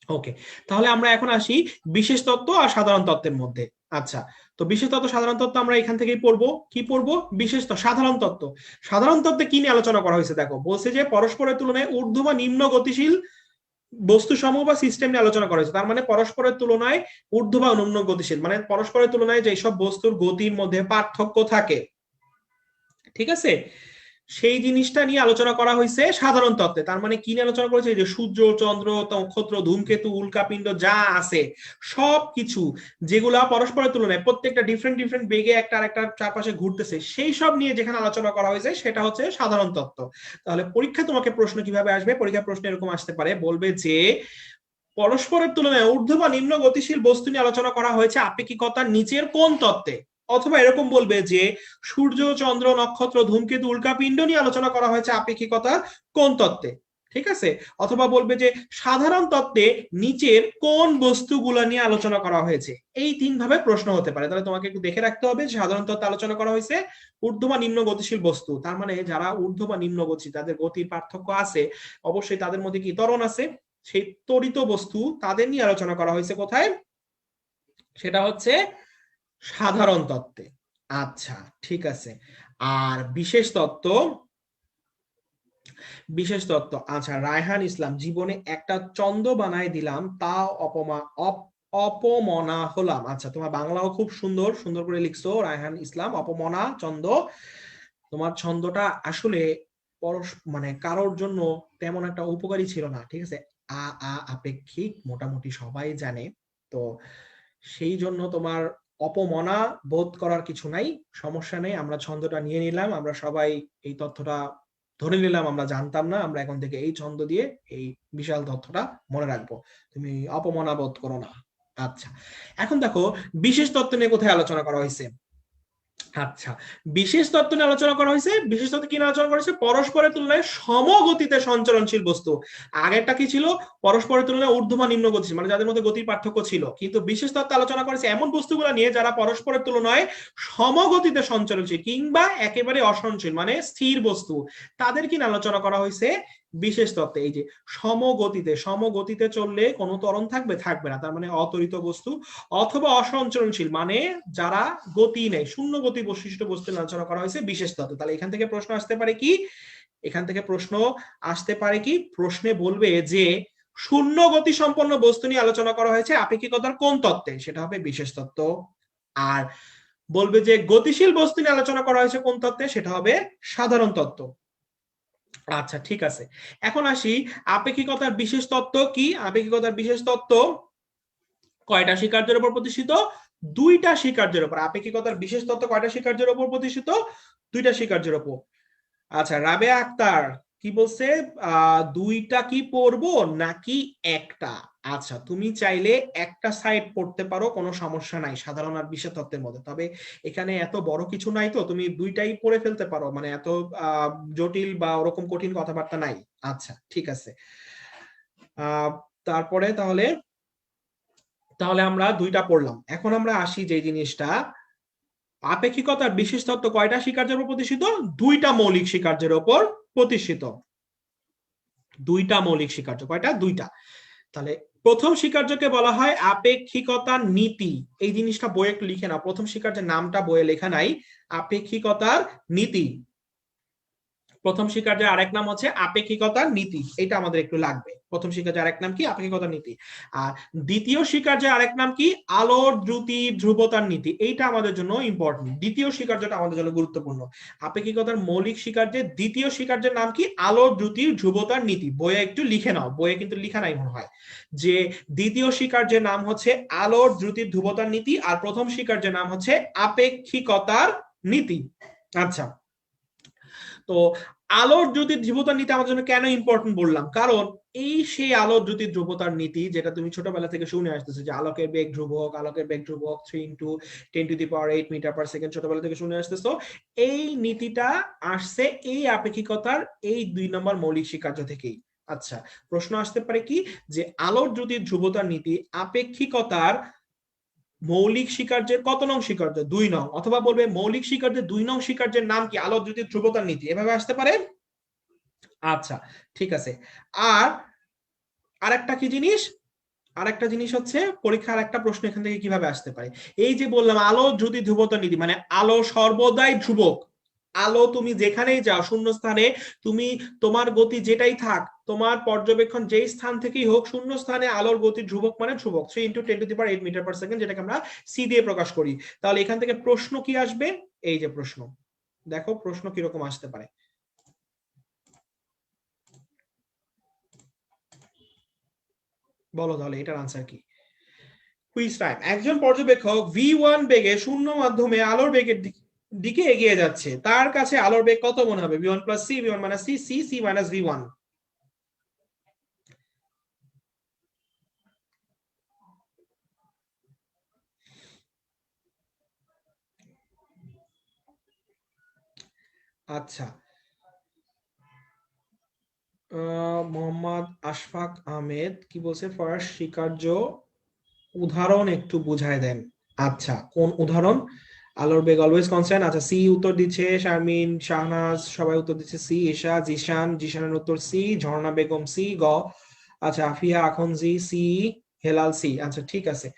ওকে। তাহলে আমরা এখন আসি বিশেষ তত্ত্ব আর সাধারণ তত্ত্বের মধ্যে। আচ্ছা, তো বিশেষ তত্ত্ব সাধারণ তত্ত্ব আমরা এখান থেকেই পড়বো। কি পড়বো? বিশেষ তত্ত্ব, সাধারণ তত্ত্ব। সাধারণ তত্ত্বে কি নিয়ে আলোচনা করা হয়েছে? দেখো বলছে যে পরস্পরের তুলনায় ঊর্ধ্ব বা নিম্ন গতিশীল বস্তু সমূহ বা সিস্টেম নিয়ে আলোচনা করা হয়েছে। তার মানে পরস্পরের তুলনায় ঊর্ধ্ব বা নিম্ন গতিশীল, মানে পরস্পরের তুলনায় যেসব বস্তুর গতির মধ্যে পার্থক্য থাকে, ঠিক আছে, সেই জিনিসটা নিয়ে আলোচনা করা হয়েছে সাধারণ তত্ত্বে। তার মানে কি নিয়ে আলোচনা করেছে? যে সূর্য, চন্দ্র, নক্ষত্র, ধূমকেতু, উল্কাপিণ্ড যা আছে সবকিছু, যেগুলা পরস্পরের তুলনায় প্রত্যেকটা ডিফারেন্ট ডিফারেন্ট বেগে একটা আরেকটা চারপাশে ঘুরতেছে, সেই সব নিয়ে যেখানে আলোচনা করা হয়েছে সেটা হচ্ছে সাধারণ তত্ত্ব। তাহলে পরীক্ষা তোমাকে প্রশ্ন কিভাবে আসবে? পরীক্ষা প্রশ্ন এরকম আসতে পারে, বলবে যে পরস্পরের তুলনায় ঊর্ধ্ব বা নিম্ন গতিশীল বস্তু নিয়ে আলোচনা করা হয়েছে আপেক্ষিকতার নিচের কোন তত্ত্বে? অথবা এরকম বলবে যে সূর্য, চন্দ্র, নক্ষত্র, ধূমকেতু, উল্কাপিণ্ড নিয়ে আলোচনা করা হয়েছে আপেক্ষিকতার কোন তত্ত্বে? ঠিক আছে। অথবা বলবে যে সাধারণ তত্ত্বে নিচের কোন বস্তুগুলো নিয়ে আলোচনা করা হয়েছে? এই তিন ভাবে প্রশ্ন হতে পারে। তাহলে তোমাকে একটু দেখে রাখতে হবে সাধারণ তত্ত্বে আলোচনা করা হয়েছে ঊর্ধ্ব বা নিম্ন গতিশীল বস্তু, তার মানে যারা ঊর্ধ্ব বা নিম্ন গতি, তাদের গতির পার্থক্য আছে, অবশ্যই তাদের মধ্যে কি ত্বরণ আছে, সেই তড়িৎ বস্তু তাদের নিয়ে আলোচনা করা হয়েছে কোথায়? সেটা হচ্ছে সাধারণ তত্ত্বে। আচ্ছা ঠিক আছে। আর বিশেষ তত্ত্ব, আচ্ছা রায়হান ইসলাম, জীবনে একটা চন্দ বানায় দিলাম তা অপমনা হলাম। আচ্ছা তোমার বাংলাও খুব সুন্দর, সুন্দর করে লিখছো রায়হান ইসলাম, অপমনা ছন্দ। তোমার ছন্দটা আসলে মানে কারোর জন্য তেমন একটা উপকারী ছিল না, ঠিক আছে। আ আ আপেক্ষিক মোটামুটি সবাই জানে, তো সেই জন্য তোমার অপমনা বোধ করার কিছু নাই, সমস্যা নেই। আমরা ছন্দটা নিয়ে নিলাম, আমরা সবাই এই তথ্যটা ধরে নিলাম, আমরা জানতাম না, আমরা এখন থেকে এই ছন্দ দিয়ে এই বিশাল তথ্যটা মনে রাখবো, তুমি অপমনা বোধ করো না। আচ্ছা এখন দেখো বিশেষ তত্ত্ব নিয়ে কোথায় আলোচনা করা হয়েছে। আচ্ছা বিশেষ তত্ত্ব নিয়ে আলোচনা করা হয়েছে। বিশেষ তত্ত্ব কি নিয়ে আলোচনা করা হয়েছে? পরস্পরের তুলনায় সমগতিতে সঞ্চরণশীল বস্তু। আগেরটা কি ছিল? পরস্পরের তুলনায় ঊর্ধ্বমান নিম্ন গতিশীল, মানে যাদের মধ্যে গতির পার্থক্য ছিল। কিন্তু বিশেষ তত্ত্ব আলোচনা করেছে এমন বস্তুগুলো নিয়ে যারা পরস্পরের তুলনায় সমগতিতে সঞ্চরণশীল কিংবা একেবারে অসহনশীল, মানে স্থির বস্তু, তাদের কি আলোচনা করা হয়েছে বিশেষ তত্ত্বে। এই যে সমগতিতে চললে কোনো ত্বরণ থাকবে? থাকবে না, তার মানে অত্বরিত বস্তু। অথবা অসঞ্চরণশীল, মানে যারা গতি নেই, শূন্য গতি বৈশিষ্ট্য বস্তু আলোচনা করা হয়েছে বিশেষ তত্ত্ব। তাহলে এখান থেকে প্রশ্ন আসতে পারে কি? প্রশ্নে বলবে যে শূন্য গতি সম্পন্ন বস্তু নিয়ে আলোচনা করা হয়েছে আপেক্ষিকতার কোন তত্ত্বে? সেটা হবে বিশেষ তত্ত্ব। আর বলবে যে গতিশীল বস্তু নিয়ে আলোচনা করা হয়েছে কোন তত্ত্বে? সেটা হবে সাধারণ তত্ত্ব। আচ্ছা ঠিক আছে, এখন আসি আপেক্ষিকতার বিশেষ তত্ত্ব কি। আপেক্ষিকতার বিশেষ তত্ত্ব কয়টা স্বীকার্যের উপর প্রতিষ্ঠিত? দুইটা স্বীকার্যের উপর। আপেক্ষিকতার বিশেষ তত্ত্ব কয়টা স্বীকার্যের উপর প্রতিষ্ঠিত? দুইটা স্বীকার্যের উপর। আচ্ছা রাবেয়া আক্তার কি বলছে, দুইটা কি পড়বো নাকি একটা? আচ্ছা তুমি চাইলে একটা সাইড পড়তে পারো, কোনো সমস্যা নাই সাধারণ আর বিশেষ তত্ত্বের মধ্যে, তবে এখানে এত বড় কিছু নাই, তো তুমি দুইটাই পড়ে ফেলতে পারো, মানে এত জটিল বা ওরকম কঠিন কথাবার্তা নাই। আচ্ছা ঠিক আছে, তারপরে তাহলে আমরা দুইটা পড়লাম। এখন আমরা আসি যে জিনিসটা, আপেক্ষিকতার বিশেষ তত্ত্ব কয়টা স্বীকার্যের উপর প্রতিষ্ঠিত? দুইটা মৌলিক স্বীকার্যের উপর প্রতিষ্ঠিত। দুইটা মৌলিক স্বীকার্য, কয়টা? দুইটা। তাহলে প্রথম স্বীকার্যকে বলা হয় আপেক্ষিকতার নীতি। এই জিনিসটা বইয়ে একটু লিখে নাও, প্রথম স্বীকার্যের নামটা বইয়ে লেখা নাই, আপেক্ষিকতার নীতি। প্রথম স্বীকার্যের আরেক নাম হচ্ছে আপেক্ষিকতার নীতি, এটা আমাদের একটু লাগবে। প্রথম স্বীকার্যের আরেক নাম কি? আপেক্ষিকতার নীতি। আর দ্বিতীয় স্বীকার্যের আরেক নাম কি? আলোর দ্রুতি ধ্রুবতার নীতি। এইটা আমাদের জন্য ইম্পর্টেন্ট, দ্বিতীয় স্বীকার্যটা আমাদের জন্য গুরুত্বপূর্ণ। আপেক্ষিকতার মৌলিক স্বীকার্যের দ্বিতীয় স্বীকার্যের নাম কি? আলোর দ্রুতি ধ্রুবতার নীতি। বইয়ে একটু লিখে নাও, বইয়ে কিন্তু লিখা নাই মনে হয়, যে দ্বিতীয় স্বীকার্যের নাম হচ্ছে আলোর দ্রুতি ধ্রুবতার নীতি, আর প্রথম স্বীকার্যের নাম হচ্ছে আপেক্ষিকতার নীতি। আচ্ছা, তো আলোর জ্যোতি ধ্রুবতার নীতি আমাদের জন্য কেন ইম্পর্টেন্ট বললাম, কারণ এই সেই আলোর জ্যোতি ধ্রুবতার নীতি যেটা তুমি ছোটবেলা থেকে শুনে আসতেছো, যে আলোকের বেগ ধ্রুবক, 3 × 10⁸ মিটার পার সেকেন্ড, ছোটবেলা থেকে শুনে আসতেছো। এই নীতিটা আসছে এই আপেক্ষিকতার এই 2 নম্বর মৌলিক স্বীকার্য থেকেই। আচ্ছা প্রশ্ন আসতে পারে কি, যে আলোর জ্যোতি ধ্রুবতার নীতি আপেক্ষিকতার মৌলিক স্বীকার্যের কত নং স্বীকার্য? 2 নং। অথবা বলবে মৌলিক স্বীকার্যের 2 নং স্বীকার্যের নাম কি? আলোক জ্যোতি ধ্রুবতার নীতি, এভাবে আসতে পারে। আচ্ছা ঠিক আছে। আর আরেকটা কি জিনিস, আরেকটা জিনিস হচ্ছে পরীক্ষার একটা প্রশ্ন এখান থেকে কিভাবে আসতে পারে, এই যে বললাম আলো জ্যোতি ধ্রুবতার নীতি, মানে আলো সর্বদাই ধ্রুবক। আলো তুমি যেখানেই যাও শূন্য স্থানে, তুমি তোমার গতি যেটাই থাক, তোমার পর্যবেক্ষণ যেই স্থান থেকেই হোক, শূন্য স্থানে আলোর গতি ধ্রুবক মানে ধ্রুবক, 3 × 10⁸ মিটার পার সেকেন্ড, যেটাকে আমরা সি দিয়ে প্রকাশ করি। তাহলে এখান থেকে প্রশ্ন কি আসবে? এই যে প্রশ্ন, দেখো প্রশ্ন কিরকম আসতে পারে। বলো তাহলে এটার আনসার কি? Quiz time. একজন পর্যবেক্ষক v1 বেগে শূন্য মাধ্যমে আলোর বেগের দিকে এগিয়ে যাচ্ছে, তার কাছে আলোর বেগ কত মনে হবে? v1 + c, v1 - c, c - v1। আচ্ছা মোহাম্মদ আশফাক আহমেদ কি বলছে, ফার্স্ট স্বীকার্য উদাহরণ একটু বুঝায় দেন। আচ্ছা কোন উদাহরণ? আলোর বেগ অলওয়েজ কনস্ট্যান্ট। আচ্ছা সি উত্তর দিচ্ছে শারমিন, শাহনাজ সবাই উত্তর দিচ্ছে সি। ঈশা, জিশানের উত্তর সি। ঝর্ণা বেগম সি। গ আচ্ছা, আফিয়া আখন জি, সি, হেলাল সি। আচ্ছা ঠিক আছে,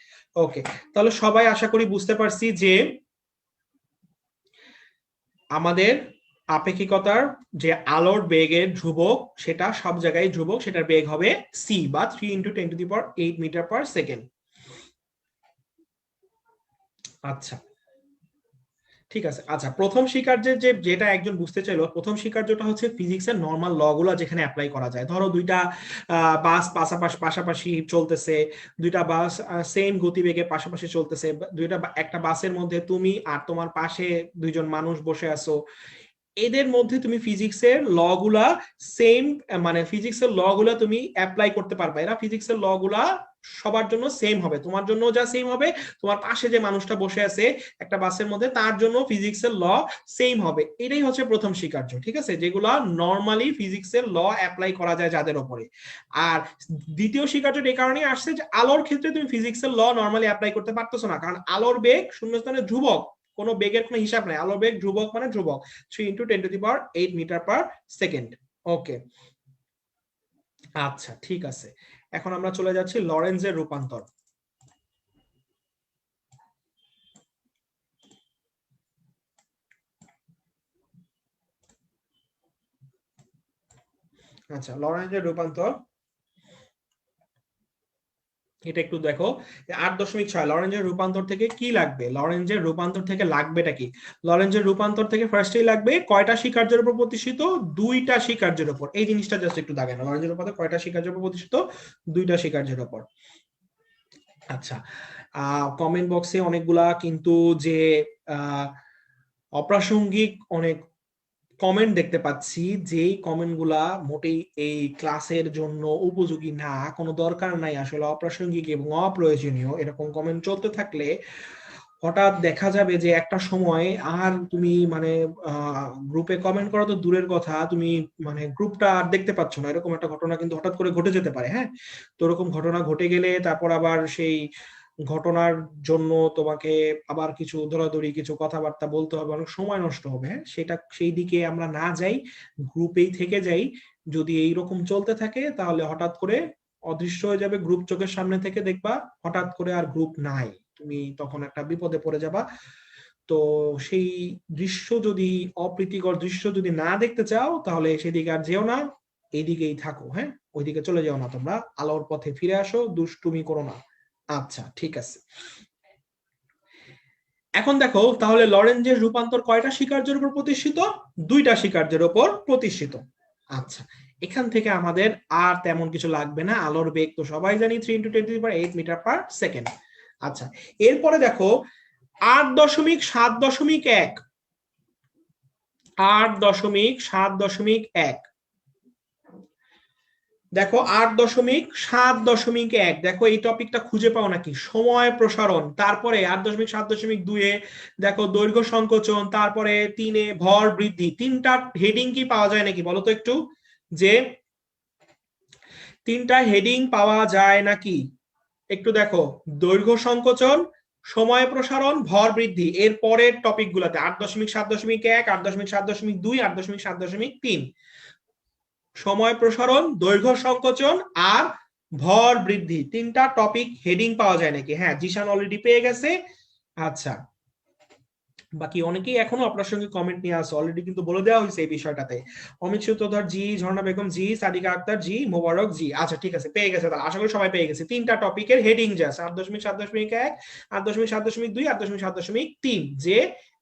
ওকে। তাহলে সবাই আশা করি বুঝতে পারছি যে আমাদের আপেক্ষিকতার যে আলোর বেগের ধ্রুবক সেটা সব জায়গায় ধ্রুবক, সেটার বেগ হবে সি বা 3 × 10⁸ মিটার পার সেকেন্ড। আচ্ছা ঠিক আছে। আচ্ছা, প্রথম স্বীকার্যের যেটা একজন বুঝতে চাইলো, প্রথম স্বীকার্যটা হচ্ছে ফিজিক্সের নর্মাল ল গুলো যেখানে অ্যাপ্লাই করা যায়। ধরো দুইটা বাস পাশাপাশি চলতেছে, দুইটা বাস সেম গতিবেগে পাশাপাশি চলতেছে, একটা বাসের মধ্যে তুমি আর তোমার পাশে দুইজন মানুষ বসে আছো, এদের মধ্যে তুমি ফিজিক্সের ল গুলা সেম, মানে ফিজিক্সের ল গুলা তুমি অ্যাপ্লাই করতে পারবে। এরা ফিজিক্সের ল গুলা সবার জন্য সেম হবে, তোমার জন্য যা সেম হবে, তোমার পাশে যে মানুষটা বসে আছে একটা বাসের মধ্যে তার জন্য ফিজিক্সের ল সেম হবে। এটাই হচ্ছে প্রথম স্বীকার্য, ঠিক আছে, যেগুলা নর্মালি ফিজিক্সের ল অ্যাপ্লাই করা যায় যাদের উপরে। আর দ্বিতীয় স্বীকার্য এই কারণেই আসছে যে আলোর ক্ষেত্রে তুমি ফিজিক্সের ল নর্মালি অ্যাপ্লাই করতে পারতেছো না, কারণ আলোর বেগ শূন্যস্থানে ধ্রুবক, কোনো বেগের কোনো হিসাব নাই, আলোর বেগ ধ্রুবক মানে ধ্রুবক, 3 × 10⁸ মিটার পার সেকেন্ড। ওকে, আচ্ছা ঠিক আছে। এখন আমরা চলে যাচ্ছি লরেন্জের রূপান্তর। আচ্ছা, লরেন্জের রূপান্তর এটা একটু দেখো। 8.6 লরেঞ্জের রূপান্তর থেকে কি লাগবে, লরেঞ্জের রূপান্তর থেকে লাগবেটা কি? লরেঞ্জের রূপান্তর থেকে ফার্স্টেই লাগবে কয়টা স্বীকার্যের উপর প্রতিষ্ঠিত? দুইটা স্বীকার্যের উপর। এই জিনিসটা জাস্ট একটু দাগে না, লরেঞ্জের রূপান্তর কয়টা স্বীকার্যের উপর প্রতিষ্ঠিত? দুইটা স্বীকার্যের উপর। আচ্ছা, কমেন্ট বক্সে অনেকগুলা কিন্তু যে অপ্রাসঙ্গিক অনেক কমেন্ট দেখতে পাচ্ছি, যেই কমেন্ট গুলা মোটেই এই ক্লাসের জন্য উপযোগী না, কোনো দরকার নাই আসলে, অপ্রাসঙ্গিক এবং অপ্রয়োজনীয় এরকম কমেন্ট চলতে থাকলে হঠাৎ দেখা যাবে যে একটা সময় আর তুমি মানে গ্রুপে কমেন্ট করা তো দূরের কথা, তুমি মানে গ্রুপটা আর দেখতে পাচ্ছ না, এরকম একটা ঘটনা কিন্তু হঠাৎ করে ঘটে যেতে পারে। হ্যাঁ, তো এরকম ঘটনা ঘটে গেলে তারপর আবার সেই ঘটনার জন্য তোমাকে আবার কিছু দৌড়াদৌড়ি কিছু কথাবার্তা বলতে হবে, অনেক সময় নষ্ট হবে। হ্যাঁ, সেটা সেই দিকে আমরা না যাই, গ্রুপেই থেকে যাই। যদি এইরকম চলতে থাকে তাহলে হঠাৎ করে অদৃশ্য হয়ে যাবে গ্রুপ, চোখের সামনে থেকে দেখবা হঠাৎ করে আর গ্রুপ নাই, তুমি তখন একটা বিপদে পড়ে যাবা। তো সেই দৃশ্য যদি, অপ্রীতিকর দৃশ্য যদি না দেখতে চাও তাহলে সেদিকে আর যেও না, এইদিকেই থাকো। হ্যাঁ, ওইদিকে চলে যাও না, তোমরা আলোর পথে ফিরে আসো, দুষ্টুমি করো না। আচ্ছা ঠিক আছে। এখন দেখো তাহলে লরেঞ্জের রূপান্তর কয়টা স্বীকার্যের উপর প্রতিষ্ঠিত? দুইটা স্বীকার্যের উপর প্রতিষ্ঠিত। আচ্ছা, এখান থেকে আমাদের আর তেমন কিছু লাগবে না, আলোর বেগ তো সবাই জানি 3 × 10⁸ মিটার পার সেকেন্ড। আচ্ছা, এরপরে দেখো 8.7.1, 8.7.1, দেখো 8.7.1, দেখো এই টপিকটা খুঁজে পাও নাকি? সময় প্রসারণ, তারপরে 8.7.2 দেখো দৈর্ঘ্য সংকোচন, তারপরে 3 ভর বৃদ্ধি। তিনটা হেডিং কি পাওয়া যায় নাকি বলো তো একটু, যে তিনটা হেডিং পাওয়া যায় নাকি একটু দেখো। দৈর্ঘ্য সংকোচন, সময় প্রসারণ, ভর বৃদ্ধি, এর পরের টপিক গুলাতে 8.7.1, 8.7.2, 8.7.3 সময় প্রসারণ, দৈর্ঘ্য সংকোচন আর ভর বৃদ্ধি, তিনটা টপিক হেডিং পাওয়া যায় নাকি? হ্যাঁ, জিশান অলরেডি পেয়ে গেছে। আচ্ছা, বাকি অনেকেই এখনো আপনার সঙ্গে কমেন্ট নিয়ে আসে, অলরেডি কিন্তু বলে দেওয়া হয়েছে এই বিষয়টাতে। অমিত সূত্রধর জি, ঝর্ণা বেগম জি, সাদিকা আক্তার জি, মোবারক জি। আচ্ছা ঠিক আছে, পেয়ে গেছে, তাহলে আশা করি সবাই পেয়ে গেছে। তিনটা টপিকের হেডিং জাস্ট 8.7.1, 8.7.2, 8.7.3, যে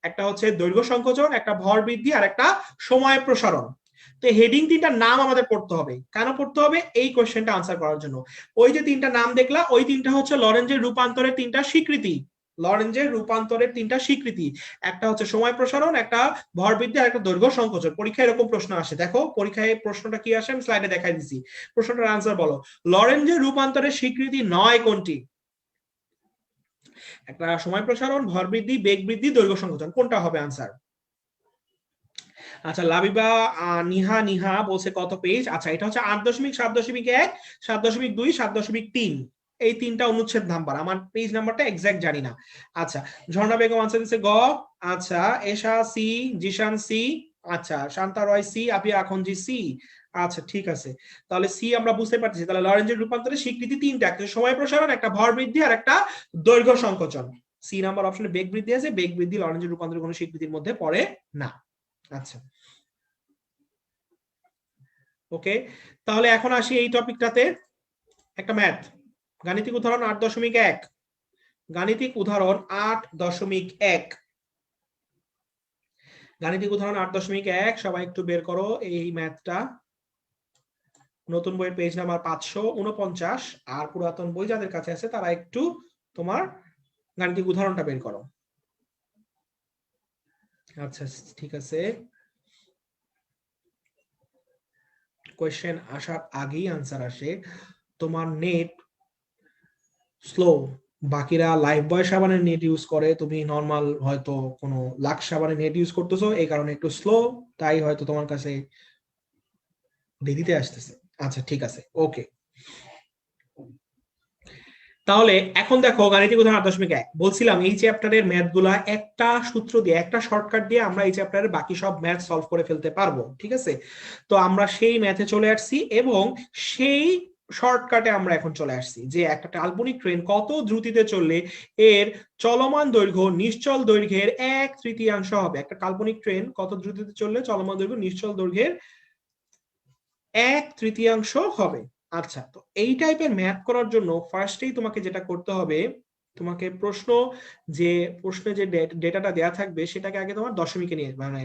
একটা হচ্ছে দৈর্ঘ্য সংকোচন, একটা ভর বৃদ্ধি আর একটা সময় প্রসারণ। তো হেডিং তিনটার নাম আমাদের পড়তে হবে। কেন পড়তে হবে? এই কোশ্চেনটা আনসার করার জন্য। ওই যে তিনটা নাম দেখলা, ওই তিনটা হচ্ছে লরেঞ্জের রূপান্তরের তিনটা স্বীকৃতি। লরেঞ্জের রূপান্তরের তিনটা স্বীকৃতি, একটা হচ্ছে সময় প্রসারণ, একটা ভর বৃদ্ধি আর একটা দৈর্ঘ্য সংকোচন। পরীক্ষায় এরকম প্রশ্ন আসে, দেখো পরীক্ষায় প্রশ্নটা কি আসে আমি স্লাইডে দেখাই দিছি। প্রশ্নটার আনসার বলো, লরেঞ্জের রূপান্তরের স্বীকৃতি নয় কোনটি? একটা সময় প্রসারণ, ভর বৃদ্ধি, বেগ বৃদ্ধি, দৈর্ঘ্য সংকোচন, কোনটা হবে আনসার? আচ্ছা, লাবিবা নিহা বলছে কত পেজ? আচ্ছা, এটা হচ্ছে 8.7.1, 7.2, 7.3, এই তিনটা অনুচ্ছেদ নাম্বার। আমার পেজ নাম্বারটা এক্সাক্ট জানি না। আচ্ছা, ঝর্ণা বেগম আনসার দিচ্ছে গ। আচ্ছা, এশা সি, জিশান সি, আচ্ছা, শান্তা রয় সি, আপি আখনজি সি। আচ্ছা ঠিক আছে, তাহলে সি আমরা বুঝতে পারছি। তাহলে লরেঞ্জের রূপান্তরের স্বীকৃতি তিনটা, একটা সময় প্রসারণ, একটা ভর বৃদ্ধি, আর একটা দৈর্ঘ্য সংকোচন। সি নাম্বার অপশনে বেগ বৃদ্ধি আছে, বেগ বৃদ্ধি লরেঞ্জের রূপান্তরের কোনো স্বীকৃতির মধ্যে পড়ে না। আচ্ছা ওকে, তাহলে এখন আসি এই টপিকটাতে, একটা ম্যাথ, গাণিতিক উদাহরণ 8.1। গাণিতিক উদাহরণ 8.1, গাণিতিক উদাহরণ 8.1। সবাই একটু বের করো এই ম্যাথটা। নতুন বইয়ের পেজ নাম্বার 549, আর পুরাতন বই যাদের কাছে আছে তারা একটু তোমার গাণিতিক উদাহরণটা বের করো। আচ্ছা ঠিক আছে, কোয়েশ্চেন আসার আগেই আনসার আসে। তোমার নেট স্লো, বাকিরা লাইফ বয় সাবানের নেট ইউজ করে, তুমি নরমাল হয়তো কোনো লাক্স সাবানের নেট ইউজ করতেছো, এই কারণে একটু স্লো, তাই হয়তো তোমার কাছে দেরিতে আসতেছে। আচ্ছা ঠিক আছে ওকে, তাহলে এখন দেখো গাণিতিক উদাহরণ 8.1। বলছিলাম এই চ্যাপ্টারের ম্যাথ গুলা একটা সূত্র দিয়ে, একটা শর্টকাট দিয়ে আমরা এই চ্যাপ্টারের বাকি সব ম্যাথ সলভ করে ফেলতে পারবো, ঠিক আছে? তো আমরা সেই ম্যাথে চলে আসছি, এবং সেই শর্টকাটে আমরা এখন চলে আসছি যে একটা কাল্পনিক ট্রেন কত দ্রুতিতে চললে এর চলমান দৈর্ঘ্য নিশ্চল দৈর্ঘ্যের 1/3 হবে। একটা কাল্পনিক ট্রেন কত দ্রুতিতে চললে চলমান দৈর্ঘ্য নিশ্চল দৈর্ঘ্যের 1/3 হবে। আচ্ছা, তো এই টাইপের ম্যাথ করার জন্য ফার্স্টেই তোমাকে যেটা করতে হবে, তোমাকে যে প্রশ্নে যে ডেটাটা দেয়া থাকবে সেটাকে আগে তোমার দশমিকে নিয়ে, মানে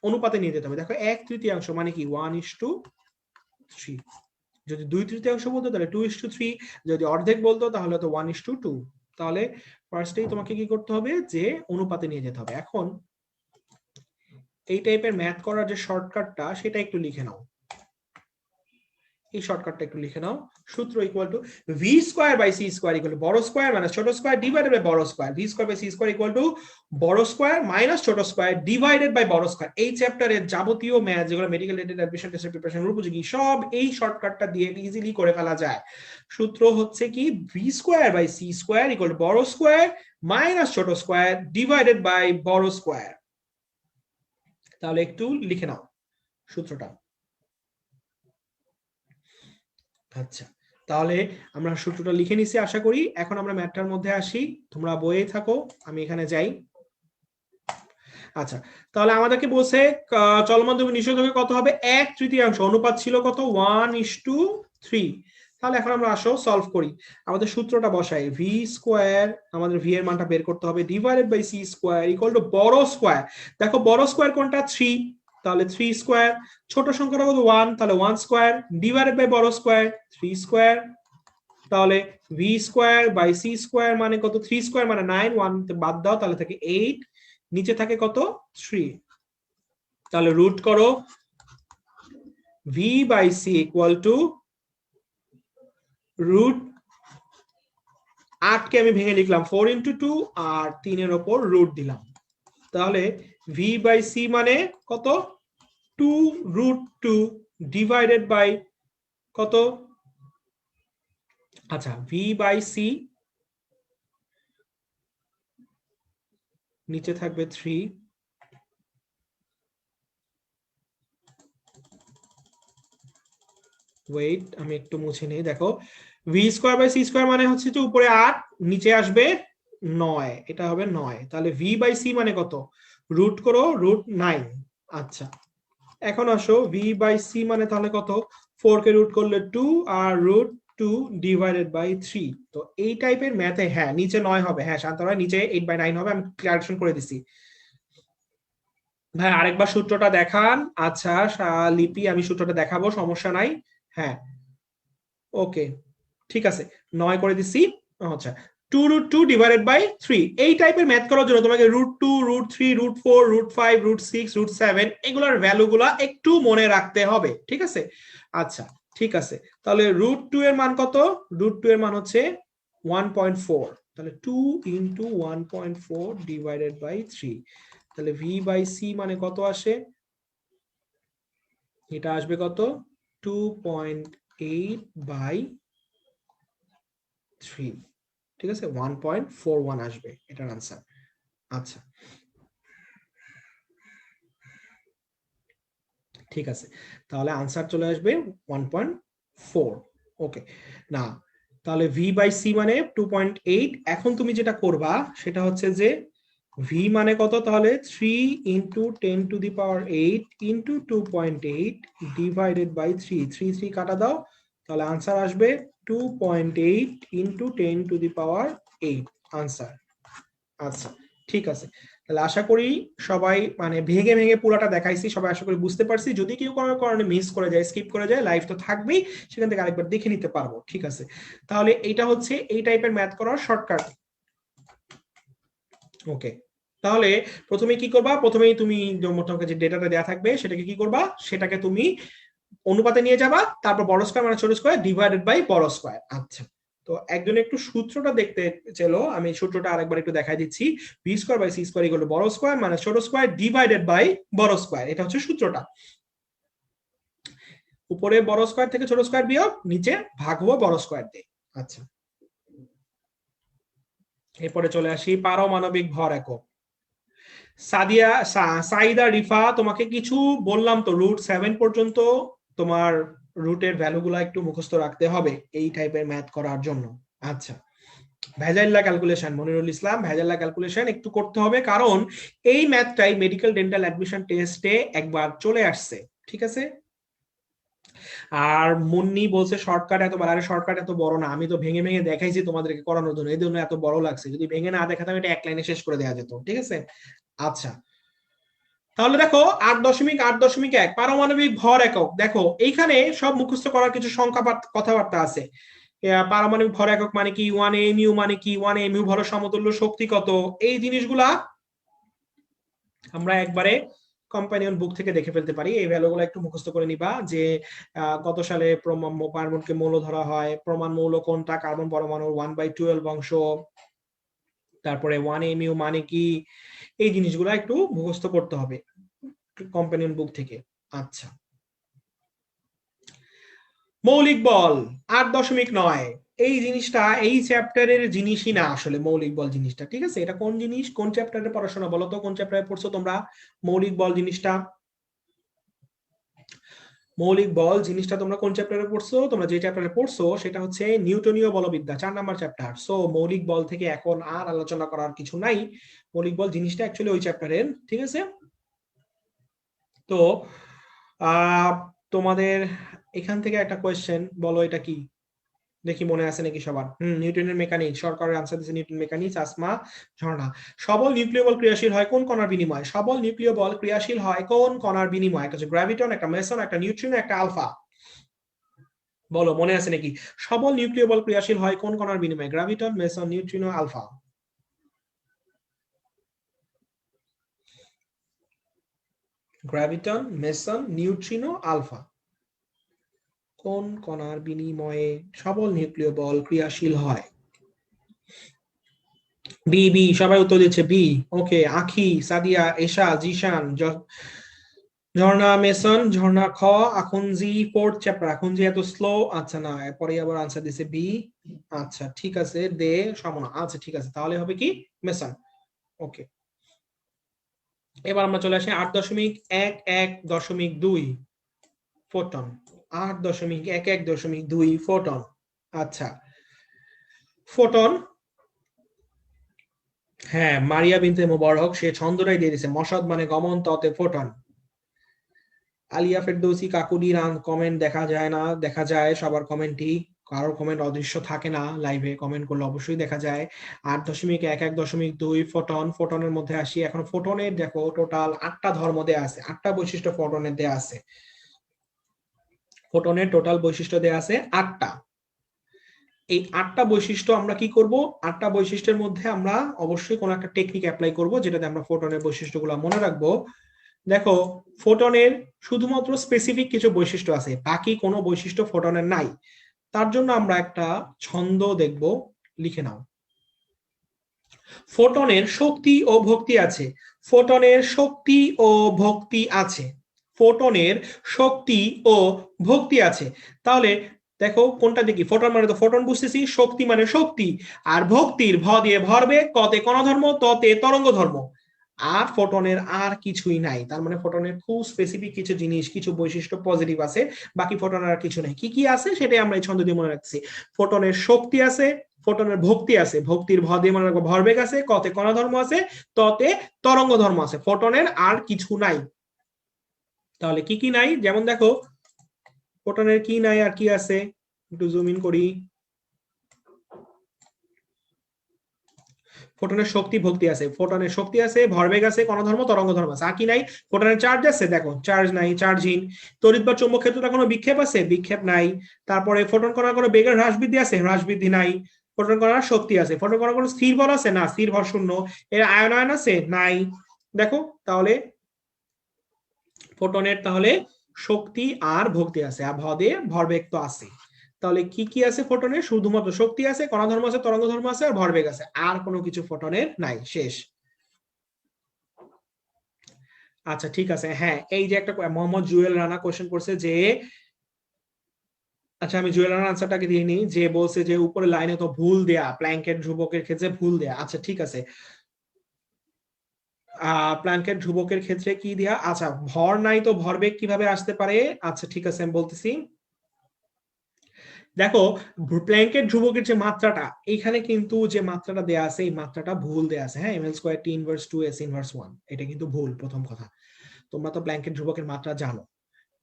অনুপাতে নিয়ে যেতে হবে। দেখো 1/3 মানে কি 1:3, যদি 2/3 বলতো তাহলে 2:3, যদি অর্ধেক বলতো তাহলে তো 1:2। তাহলে ফার্স্টেই তোমাকে কি করতে হবে, যে অনুপাতে নিয়ে যেতে হবে। এখন এই টাইপের ম্যাথ করার যে শর্টকাটটা সেটা একটু লিখে নাও, এই শর্টকাটটা একটু লিখে নাও। সূত্র equal to V square by C square equal to বড় স্কয়ার মাইনাস ছোট স্কয়ার ডিভাইডেড বাই বড় square. V square by C square equal to বড় স্কয়ার মাইনাস ছোট স্কয়ার ডিভাইডেড বাই বড় স্কয়ার। এই চ্যাপ্টারের যাবতীয় ম্যাথ যেগুলো মেডিকেল রিলেটেড অ্যাডমিশন টেস্টের প্রিপারেশন উপযোগী, সব এই শর্টকাটটা দিয়ে ইজিলি করে ফেলা যায়। সূত্র হচ্ছে কি V square by C square equal to বড় স্কয়ার মাইনাস ছোট স্কয়ার ডিভাইডেড বাই বড় স্কয়ার। তাহলে একটু লিখে নাও সূত্রটা। আচ্ছা, তাহলে আমরা সূত্রটা লিখে নিছি আশা করি। এখন আমরা ম্যাথটার মধ্যে আসি, তোমরা বইয়ে থাকো, আমি এখানে যাই। আচ্ছা, তাহলে আমাদেরকে বলছে চলমান দ্রব্য নিশ্চল দৈর্ঘ্য কত হবে, 1/3। অনুপাত ছিল কত, 1:3। তাহলে এখন আমরা আসো সলভ করি, আমাদের সূত্রটা বসাই। ভি স্কোয়ার, আমাদের ভি এর মানটা বের করতে হবে, divided by C square equal to বড় স্কোয়ার। দেখো বড় স্কোয়ার কোনটা, 3, তাহলে 3 স্কোয়ার। ছোট সংখ্যাটা কত, 1, তাহলে 1 স্কোয়ার ডিভাইডেড বাই বড় স্কোয়ার 3 স্কোয়ার। তাহলে V square by C square মানে কত, 3 স্কোয়ার মানে 9, 1 বাদ দাও তাহলে থাকে 8, নিচে থাকে কত, 3। তাহলে রুট করো, V by C equal to root 8 কে আমি ভেঙে লিখলাম 4 ইন্টু 2, আর 3 এর ওপর রুট দিলাম। তাহলে ভি বাই সি মানে কত, 2√2 ডিভাইডেড বাই কত, আচ্ছা ভি বাই সি নিচে থাকবে 3, ওয়েট আমি একটু মুছে নেই। দেখো V square by C square মানে হচ্ছে যে উপরে 8 নিচে আসবে 9, এটা হবে 9। তাহলে ভি বাই সি মানে কত, রুট করো √9। আচ্ছা, এখন আসো ভি বাই সি মানে তাহলে কত, 4 কে রুট করলে 2, আর √2 ডিভাইডেড বাই 3। তো এই টাইপের ম্যাথে হ্যাঁ নিচে 9 হবে, হ্যাঁ শান্তরা নিচে 8/9 হবে, আমি ক্লারিফিকেশন করে দিছি। ভাই আরেকবার সূত্রটা দেখান। আচ্ছা লিপি আমি সূত্রটা দেখাবো, সমস্যা নাই। হ্যাঁ ওকে ঠিক আছে, 9 করে দিছি। আচ্ছা 2√2 ডিভাইডেড বাই 3, এই টাইপের ম্যাথ করার জন্য তোমাকে √2, √3, √4, √5, √6, √7 এগুলোর ভ্যালুগুলা একটু মনে রাখতে হবে, ঠিক আছে? আচ্ছা ঠিক আছে, তাহলে √2 এর মান কত, √2 এর মান হচ্ছে 1.4, তাহলে 2 ইন্টু 1.4 ডিভাইডেড বাই 3। তাহলে ভি বাই সি মানে কত আসে, এটা আসবে কত, 2.8/3, ঠিক আছে, 1.41 আসবে এটার আনসার। আচ্ছা ঠিক আছে, তাহলে আনসার চলে আসবে 1.4। ওকে, না তাহলে ভি বাই সি মানে 2.8। এখন তুমি যেটা করবা সেটা হচ্ছে যে ভি মানে কত, তাহলে 3 ইন্টু 10⁸ ইন্টু 2.8 ডিভাইডেড বাই 3 কাটা দাও, তাহলে আনসার আসবে 2.8 ইন্টু 10⁸ আনসার। আচ্ছা ঠিক আছে, তাহলে আশা করি সবাই মানে ভেঙে ভেঙে পুরোটা দেখাইছি, সবাই আশা করি বুঝতে পারছি। যদি কেউ কোনো কারণে মিস করে যায়, স্কিপ করে যায়, লাইভ তো থাকবেই, সেখান থেকে আরেকবার দেখে নিতে পারবো। ঠিক আছে, তাহলে এটা হচ্ছে এই টাইপের ম্যাথ করার শর্টকাট। ওকে, তাহলে প্রথমে কি করবা, প্রথমেই তুমি মোটামুটি যে ডেটাটা দেওয়া থাকবে সেটাকে কি করবা, সেটাকে তুমি অনুপাতে নিয়ে যাবা, তারপর বড় স্কয়ার মানে ছোট স্কয়ার ডিভাইডেড বাই বড় স্কয়ার। আচ্ছা, তো একজন একটু সূত্রটা দেখতে চলো, আমি সূত্রটা আরেকবার একটু দেখাই দিচ্ছি। V square by C square equal to বড় স্কয়ার মানে ছোট স্কয়ার ডিভাইডেড বাই বড় স্কয়ার, এটা হচ্ছে সূত্রটা। উপরে বড় স্কয়ার থেকে ছোট স্কয়ার বিয়োগ, নিচে ভাগ হবো বড় স্কয়ার দিয়ে। আচ্ছা, এরপরে চলে আসি পারমাণবিক ভর একক। সাদিয়া, সাইদা, রিফা, তোমাকে কিছু বললাম তো, √7 পর্যন্ত তোমার রুটের ভ্যালুগুলো একটু মুখস্থ রাখতে হবে এই টাইপের ম্যাথ করার জন্য। আচ্ছা, ভেজাল্লা ক্যালকুলেশন, মনিরুল ইসলাম, ভেজাল্লা ক্যালকুলেশন একটু করতে হবে, কারণ এই ম্যাথটাই মেডিকেল ডেন্টাল অ্যাডমিশন টেস্টে একবার চলে আসছে। ঠিক আছে, আর মুন্নি বলছে শর্টকাট এত বড়, আরে শর্টকাট এত বড় না, আমি তো ভেঙে ভেঙে দেখাইছি তোমাদেরকে করানোর জন্য, এই জন্য এত বড় লাগছে। যদি ভেঙে না দেখাতাম এটা এক লাইনে শেষ করে দেওয়া যেত। ঠিক আছে, আচ্ছা তাহলে দেখো 8.8.1 পারমাণবিক ভর একক। দেখো এইখানে সব মুখস্থ করার কিছু সংখ্যা কথাবার্তা আছে। পারমাণবিক ভর একক মানে কি, 1 AMU মানে কি, 1 AMU ভর সমতুল্য শক্তি কত, এই জিনিসগুলা আমরা একবারে কম্পানিয়ন বুক থেকে দেখে ফেলতে পারি। এই ভ্যালুগুলো একটু মুখস্থ করে নিবা, যে কত সালে কার্বনকে মৌল ধরা হয়, প্রমাণ মৌল কোনটা, কার্বন পরমাণুর 1/12 অংশ, তারপরে 1 AMU মানে কি, এই জিনিসগুলো একটু মুখস্থ করতে হবে কম্পানিয়ন বুক থেকে। আচ্ছা, মৌলিক বল 8.9, এই জিনিসটা এই চ্যাপ্টারের জিনিসই না আসলে মৌলিক বল জিনিসটা। ঠিক আছে, এটা কোন জিনিস, কোন চ্যাপ্টারে পড়াশোনা বলো তো, কোন চ্যাপ্টারে পড়ছো তোমরা মৌলিক বল জিনিসটা? মৌলিক বল জিনিসটা তোমরা কোন চ্যাপ্টারে পড়ছো? তোমরা যে চ্যাপ্টারে পড়ছো সেটা হচ্ছে নিউটনীয় বলবিদ্যা, 4 নাম্বার চ্যাপ্টার। সো মৌলিক বল থেকে এখন আর আলোচনা করার কিছু নাই, মৌলিক বল জিনিসটা অ্যাকচুয়ালি ওই চ্যাপ্টারের। ঠিক আছে, তো তোমাদের এখান থেকে একটা কোয়েশ্চেন বলো, এটা কি দেখি মনে আছে নাকি সবার। নিউটনের মেকানিক্স, সরকারের আনসার দিয়েছে নিউটন মেকানিক্স, আসমা, ঝর্ণা। সবল নিউক্লিয় বল ক্রিয়াশীল হয় কোন কণার বিনিময়ে? সবল নিউক্লিয় বল ক্রিয়াশীল হয় কোন কণার বিনিময়ে? একটা হচ্ছে গ্র্যাভিটন, একটা মেসন, একটা নিউট্রিনো, একটা আলফা। বলো মনে আছে নাকি? সবল নিউক্লিয় বল ক্রিয়াশীল হয় কোন কণার বিনিময়ে? Graviton, meson, neutrino, alpha. Graviton, meson, neutrino, alpha, কোন কণার বিনিময়ে সবল নিউক্লিয় বল ক্রিয়াশীল হয়? বি, বি, সবাই উত্তর দিচ্ছে বি। ওকে, আখি, সাদিয়া, এশা, জিশান, ঝর্ণা, মেসন, ঝর্ণা খ, আখুনজি 4th চ্যাপ্টার, আখুনজি এত স্লো। আচ্ছা, না পরে আবার আনসার দিছে বি। আচ্ছা ঠিক আছে, দে সমনা। আচ্ছা ঠিক আছে, তাহলে হবে কি মেসন। ওকে, এবার আমরা চলে আসি 8.11.2 ফোটন। 8.11.2 ফোটন। আচ্ছা, ফোটন, হ্যাঁ মারিয়া বিনতে মোবারক সে ছন্দটাই দিয়ে দিছে, মশদ মানে গমন, ততে ফোটন। আলিয়া ফেরদৌসি কাকুরির কমেন্ট দেখা যায় না, দেখা যায় সবার কমেন্টই, কারোর কমেন্ট অদৃশ্য থাকে না, লাইভে কমেন্ট করলে অবশ্যই দেখা যায়। 8.11.2 ফোটন। ফোটনের মধ্যে আসি এখন। ফোটনের দেখো টোটাল 8টা ধর্ম দেয়া আছে, 8টা বৈশিষ্ট্য ফোটনের দেয়া আছে। ফোটনের টোটাল বৈশিষ্ট্য দেয়া আছে 8টা। এই 8টা বৈশিষ্ট্য আমরা কি করব, 8টা বৈশিষ্ট্যের মধ্যে আমরা অবশ্যই কোনো একটা টেকনিক অ্যাপ্লাই করব, যেটাতে আমরা ফোটনের বৈশিষ্ট্যগুলো মনে রাখবো। দেখো, ফোটনের শুধুমাত্র স্পেসিফিক কিছু বৈশিষ্ট্য আছে, বাকি কোনো বৈশিষ্ট্য ফোটনের নাই। তার জন্য আমরা একটা ছন্দ দেখব, লিখে নাও। ফোটনের শক্তি ও ভক্তি আছে, ফোটনের শক্তি ও ভক্তি আছে, ফোটনের শক্তি ও ভক্তি আছে। তাহলে দেখো কোনটা দেখি, ফোটন মানে তো ফোটন বুঝতেছি, শক্তি মানে শক্তি, আর ভক্তির ভ দিয়ে ভরবে, কতে কণা ধর্ম, ততে তরঙ্গ ধর্ম। আর ফোটনের আর কিছুই নাই। তার মানে ফোটনের খুব স্পেসিফিক কিছু জিনিস, কিছু বৈশিষ্ট্য পজিটিভ আছে, বাকি ফোটনের আর কিছু নাই। কি কি আছে সেটাই আমরা এই ছন্দ দিয়ে মনে রাখছি। ফোটনের শক্তি আছে, ফোটনের ভক্তি আছে, ভক্তির ভ দিয়ে মনে রাখবো ভরবেগ আছে, কতে কণা ধর্ম আছে, ততে তরঙ্গ ধর্ম আছে। ফোটনের আর কিছু নাই। তাহলে কি কি নাই, যেমন দেখো ফোটনের কি নাই আর কি আছে, একটু জুম ইন করি। ফোটনের শক্তি ভক্তি আছে, ফোটনের শক্তি আছে, ভরবেগ আছে, কণাধর্ম তরঙ্গ ধর্ম আছে। আর কি নাই? ফোটনের চার্জ আছে, দেখো চার্জ নাই, চার্জহীন। তড়িৎ বা চৌম্বক ক্ষেত্রটা কোনো বিক্ষেপ আছে, বিক্ষেপ নাই। তারপরে ফোটন কণার কোনো বেগের হ্রাস বৃদ্ধি আছে, হ্রাস বৃদ্ধি নাই। ফোটন কণার শক্তি আছে, ফোটন কণার কোনো স্থির ভর আছে, না স্থির ভর শূন্য। এর আয়নায়ন আছে, নাই। দেখো তাহলে ফোটনের তাহলে শক্তি আর ভক্তি আছে, আর ভদে ভরবেগ তো আছে। তাহলে কি কি আছে ফোটনের? শুধুমাত্র শক্তি আছে, কণা ধর্ম আছে, তরঙ্গ ধর্ম আছে, আর ভরবেগ আছে। আর কোনো কিছু ফোটনের নাই, শেষ। আচ্ছা ঠিক আছে। হ্যাঁ, এই যে একটা মোহাম্মদ জুয়েল রানা কোশ্চেন করছে যে, আচ্ছা আমি জুয়েল রানার আনসারটাকে দিয়ে নিই। যে বলছে যে উপরে লাইনে তো ভুল দেয়া, প্ল্যাঙ্কেট ধ্রুবকের ক্ষেত্রে ভুল দেয়া। আচ্ছা ঠিক আছে, প্ল্যাঙ্কেট ধ্রুবকের ক্ষেত্রে কি দেয়া? আচ্ছা ভর নাই তো ভরবেগ কিভাবে আসতে পারে? আচ্ছা ঠিক আছে, আমি বলতেছি। দেখো প্ল্যাঙ্কেট ধ্রুবকের যে মাত্রাটা, এইখানে কিন্তু যে মাত্রাটা দেয়া আছে, এই মাত্রাটা ভুল দেয়া আছে। হ্যাঁ, ml স্কয়ার টি ইনভার্স 2 s ইনভার্স 1, এটা কিন্তু ভুল। প্রথম কথা, তোমরা তো প্ল্যাঙ্কেট ধ্রুবকের মাত্রা জানো।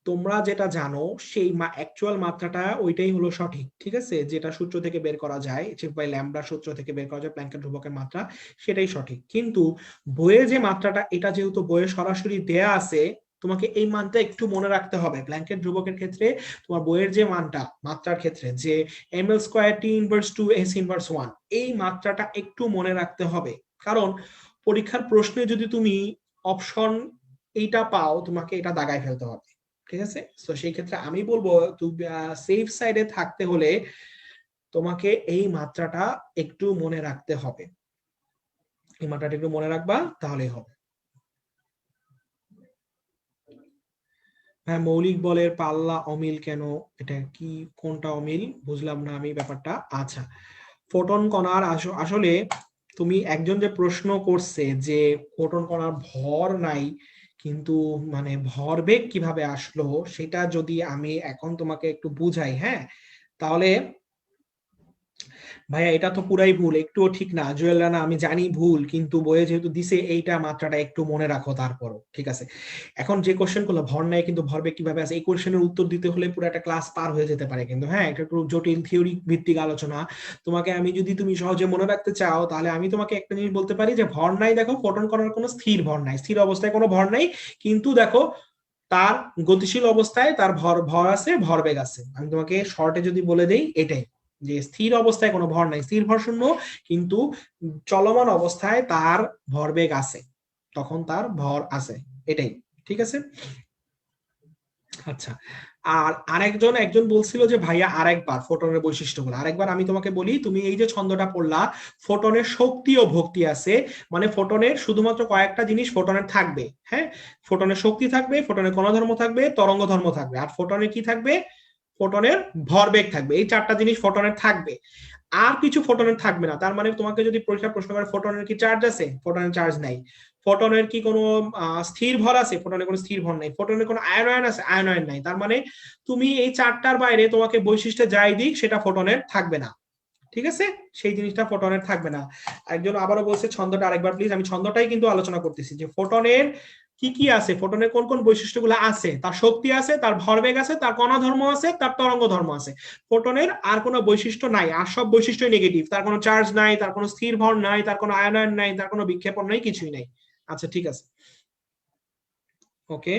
তোমরা যেটা জানো সেই অ্যাকচুয়াল মাত্রাটা ওইটাই হলো সঠিক, ঠিক আছে? যেটা সূত্র থেকে বের করা যায়, চেক বাই ল্যামডা সূত্র থেকে বের করা যায় প্ল্যাঙ্কেট ধ্রুবকের মাত্রা, সেটাই সঠিক। কিন্তু বইয়ে যে মাত্রাটা, এটা যেহেতু বইয়ে সরাসরি দেয়া আছে, তোমাকে এই মানটা একটু মনে রাখতে হবে। প্ল্যাঙ্কেট ধ্রুবকের ক্ষেত্রে তোমার বইয়ের যে মানটা, মাত্রার ক্ষেত্রে যে ml স্কয়ার টি ইনভার্স 2 s ইনভার্স 1, এই মাত্রাটা একটু মনে রাখতে হবে। কারণ পরীক্ষার প্রশ্নে যদি তুমি অপশন এইটা পাও, তোমাকে এটা দাগায় ফেলতে হবে, ঠিক আছে? তো সেই ক্ষেত্রে আমি বলবো সেফ সাইডে থাকতে হলে তোমাকে এই মাত্রাটা একটু মনে রাখতে হবে। এই মাত্রাটা একটু মনে রাখবা, তাহলেই হবে। হ্যাঁ, মৌলিক বলের পাল্লা অমিল কেন? এটা কি, কোনটা অমিল বুঝলাম না আমি ব্যাপারটা। আচ্ছা, ফোটন কণার আসলে তুমি একজন যে প্রশ্ন করছে যে ফোটন কণার ভর নাই, কিন্তু মানে ভরবেগ কিভাবে আসলো, সেটা যদি আমি এখন তোমাকে একটু বুঝাই, হ্যাঁ, তাহলে ভাইয়া এটা তো পুরাই ভুল, একটুও ঠিক না। জুয়েল রানা আমি জানি ভুল, কিন্তু বইয়ে যেহেতু দিছে এইটা মাত্রাটা একটু মনে রাখো তারপরও, ঠিক আছে? এখন যে কোশ্চেন গুলো ভর নাই কিন্তু ভরবেগ কিভাবে আছে, এই কোশ্চেনের উত্তর দিতে হলে পুরো একটা ক্লাস পার হয়ে যেতে পারে কিন্তু। হ্যাঁ, এটা একটু জটিল থিওরি ভিত্তিক আলোচনা। তোমাকে আমি যদি তুমি সহজে মনে রাখতে চাও, তাহলে আমি তোমাকে একটা জিনিস বলতে পারি যে ভর নাই, দেখো ফোটন কণার কোনো স্থির ভর নাই, স্থির অবস্থায় কোনো ভর নাই। কিন্তু দেখো তার গতিশীল অবস্থায় তার ভর ভর আছে, ভরবেগ আছে। আমি তোমাকে শর্টে যদি বলে দেই এটাই, যে স্থির অবস্থায় কোনো ভর নাই, স্থির ভর শূন্য, কিন্তু চলমান অবস্থায় তার ভরবেগ আছে, তখন তার ভর আছে, এটাই। ঠিক আছে? আচ্ছা, আর একজন বলছিল যে ভাইয়া আরেকবার ফোটনের বৈশিষ্ট্যগুলো আরেকবার আমি তোমাকে বলি। তুমি এই যে ছন্দটা পড়লা, ফোটনের শক্তি ও ভক্তি আছে, মানে ফোটনের শুধুমাত্র কয়েকটা জিনিস ফোটনের থাকবে। হ্যাঁ, ফোটনের শক্তি থাকবে, ফোটনের কণাধর্ম থাকবে, তরঙ্গ ধর্ম থাকবে, আর ফোটনের কি থাকবে? ফোটনের ভরবেগ থাকবে। এই চারটা জিনিস ফোটনের থাকবে, আর কিছু ফোটনের থাকবে না। তার মানে তোমাকে যদি পরীক্ষা প্রশ্ন করে ফোটনের কি চার্জ আছে, ফোটনের চার্জ নাই। ফোটনের কি কোনো স্থির ভর আছে, ফোটনের কোনো স্থির ভর নাই। ফোটনের কোনো আয়নায়ন আছে, আয়নায়ন নাই। তার মানে তুমি এই চারটার বাইরে তোমাকে বৈশিষ্ট্য যাই দিক, সেটা ফোটনের থাকবে না, ঠিক আছে? সেই জিনিসটা ফোটনের থাকবে না। একজন আবারও বলছে ছন্দটা আরেকবার প্লিজ। আমি ছন্দটাই কিন্তু আলোচনা করতেছি, যে ফোটনের কি কি আছে, ফোটনের কোন কোন বৈশিষ্ট্যগুলো আছে। তার শক্তি আছে, তার ভরবেগ আছে, তার কণা ধর্ম আছে, তার তরঙ্গ ধর্ম আছে। ফোটনের আর কোনো বৈশিষ্ট্য নাই, আর সব বৈশিষ্ট্যই নেগেটিভ। তার কোনো চার্জ নাই, তার কোনো স্থির ভর নাই, তার কোনো আয়নায়ন নাই, তার কোনো বিক্ষেপণ নাই, কিছুই নাই। আচ্ছা ঠিক আছে, ওকে।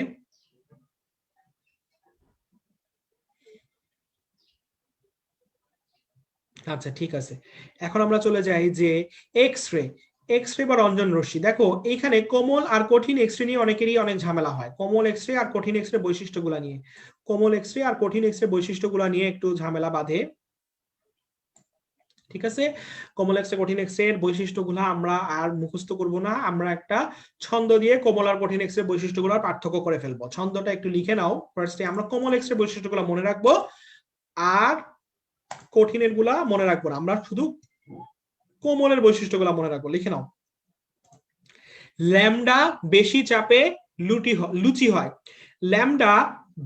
আচ্ছা ঠিক আছে, এখন আমরা চলে যাই যে এক্স রে। এক্স রে বা রঞ্জন রশ্মি। দেখো এইখানে কোমল আর কঠিন এক্স রে নিয়ে অনেকেরই অনেক ঝামেলা হয়। কোমল এক্স রে আর কঠিন এক্স রে বৈশিষ্ট্যগুলো নিয়ে, কোমল এক্স রে আর কঠিন এক্স রে বৈশিষ্ট্যগুলো নিয়ে একটু ঝামেলা বাঁধে, ঠিক আছে? কোমল এক্স রে কঠিন এক্স রে এর বৈশিষ্ট্যগুলো আমরা আর মুখস্থ করব না, আমরা একটা ছন্দ দিয়ে কোমল আর কঠিন এক্স রে বৈশিষ্ট্যগুলোর পার্থক্য করে ফেলবো। ছন্দটা একটু লিখে নাও। ফার্স্টে আমরা কোমল এক্স রে বৈশিষ্ট্যগুলো মনে রাখবো, আর কঠিনের গুলা মনে রাখবো না, আমরা শুধু কোমলের বৈশিষ্ট্যগুলো মনে রাখবো। লিখে নাও। ল্যামডা বেশি চাপে লুচি হয়। ল্যামডা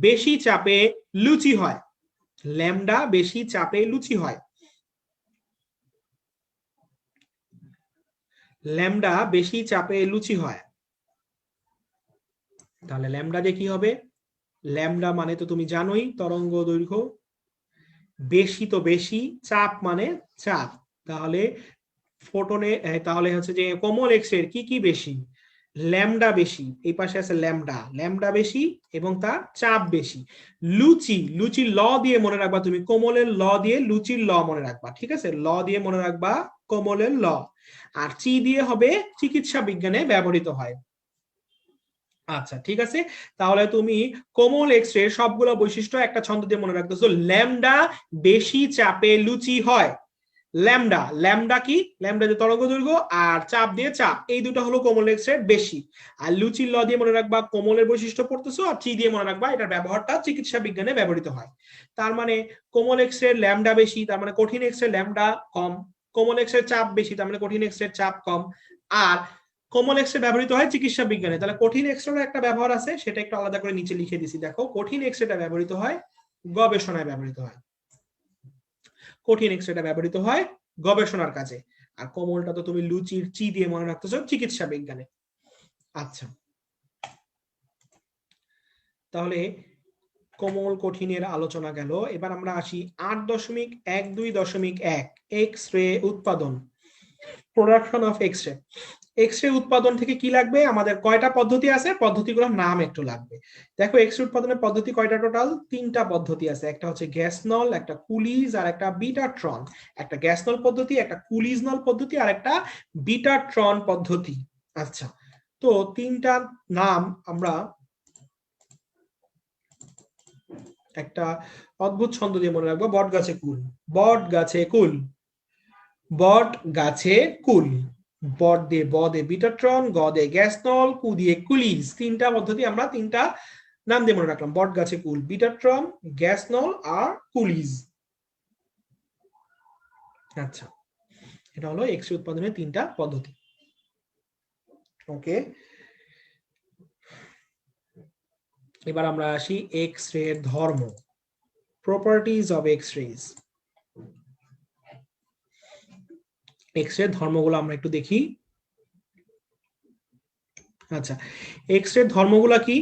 বেশি চাপে লুচি হয়। ল্যামডা বেশি চাপে লুচি হয়। ল্যামডা বেশি চাপে লুচি হয়। তাহলে ল্যামডা দিয়ে কি হবে? ল্যামডা মানে তো তুমি জানোই তরঙ্গ দৈর্ঘ্য, বেশি তো বেশি, চাপ মানে চাপ। তাহলে ফোটনে তাহলে হচ্ছে যে কোমল এক্স এর কি কি বেশি? ল্যামডা বেশি, এই পাশে আছে ল্যামডা, ল্যামডা বেশি এবং তার চাপ বেশি। লুচির ল দিয়ে মনে রাখবা তুমি, কোমলের ল দিয়ে লুচির ল মনে রাখবা, ঠিক আছে? ল দিয়ে মনে রাখবা কোমলের ল। আর চি দিয়ে হবে চিকিৎসা বিজ্ঞানে ব্যবহৃত হয়। আচ্ছা ঠিক আছে, তাহলে তুমি কোমল এক্স রে সবগুলো বৈশিষ্ট্য একটা ছন্দ দিয়ে মনে রাখতেছো। ল্যামডা বেশি চাপে লুচি হয়। ল্যামডা, ল্যামডা কি? ল্যামডা যে তরঙ্গ দৈর্ঘ্য আর চাপ দিয়ে চাপ, এই দুটো হলো কোমল এক্স রে বেশি। আর লুচির ল দিয়ে মনে রাখবা কোমলের বৈশিষ্ট্য পড়তেছো, আর চি দিয়ে মনে রাখবা এটার ব্যবহারটা চিকিৎসা বিজ্ঞানে ব্যবহৃত হয়। তার মানে কোমল এক্স রে ল্যামডা বেশি, তার মানে কঠিন এক্স রে ল্যামডা কম। কোমল এক্স রে চাপ বেশি, তার মানে কঠিন এক্স রে চাপ কম। আর কোমল এক্স রে ব্যবহৃত হয় চিকিৎসা বিজ্ঞানে। তাহলে কঠিন এক্স রে একটা ব্যবহার আছে, সেটা একটু আলাদা করে নিচে লিখে দিছি। দেখো, কঠিন এক্স রেটা ব্যবহৃত হয় গবেষণায় ব্যবহৃত হয়। কঠিন এক্স রেটা ব্যবহৃত হয় গবেষণার কাজে। আর কোমলটা তো তুমি লুচির চি দিয়ে মনে রাখতেছো চিকিৎসা বিজ্ঞানে। আচ্ছা, তাহলে কোমল কঠিনের আলোচনা গেল। এবার আমরা আসি 8.12.1 এক্স রে উৎপাদন, production of X ray. X ray উৎপাদন থেকে কি লাগবে আমাদের? কয়টা পদ্ধতি আছে, পদ্ধতিগুলোর নাম একটু লাগবে। দেখো, এক্স রে উৎপাদনের পদ্ধতি কয়টা? টোটাল 3টা পদ্ধতি আছে। একটা হচ্ছে গ্যাস নল, একটা কুলিজ, আর একটা বিটাট্রন। একটা গ্যাস নল পদ্ধতি, একটা কুলিজ নল পদ্ধতি, আর একটা বিটাট্রন পদ্ধতি। আচ্ছা, তো 3টা নাম আমরা একটা অদ্ভুত ছন্দ দিয়ে মনে রাখবো, বট গাছে কুল। বট গাছে কুল, বট গাছে কুল। বট দিয়ে ব দিয়ে বিটাট্রন, গ দিয়ে গ্যাস নল, কু দিয়ে কুলিজ। 3টা পদ্ধতি আমরা 3টা নাম দিয়ে মনে রাখলাম, বট গাছে কুল, বিটাট্রন, গ্যাস নল আর কুলিজ। আচ্ছা, এটা হলো এক্স রে উৎপাদনের 3টা পদ্ধতি। ওকে, এবার আমরা আসি এক্স রে ধর্ম, properties of X rays. X ray ধর্মগুলো আমরা একটু দেখি। আচ্ছা, এক্স রে ধর্মগুলা কি?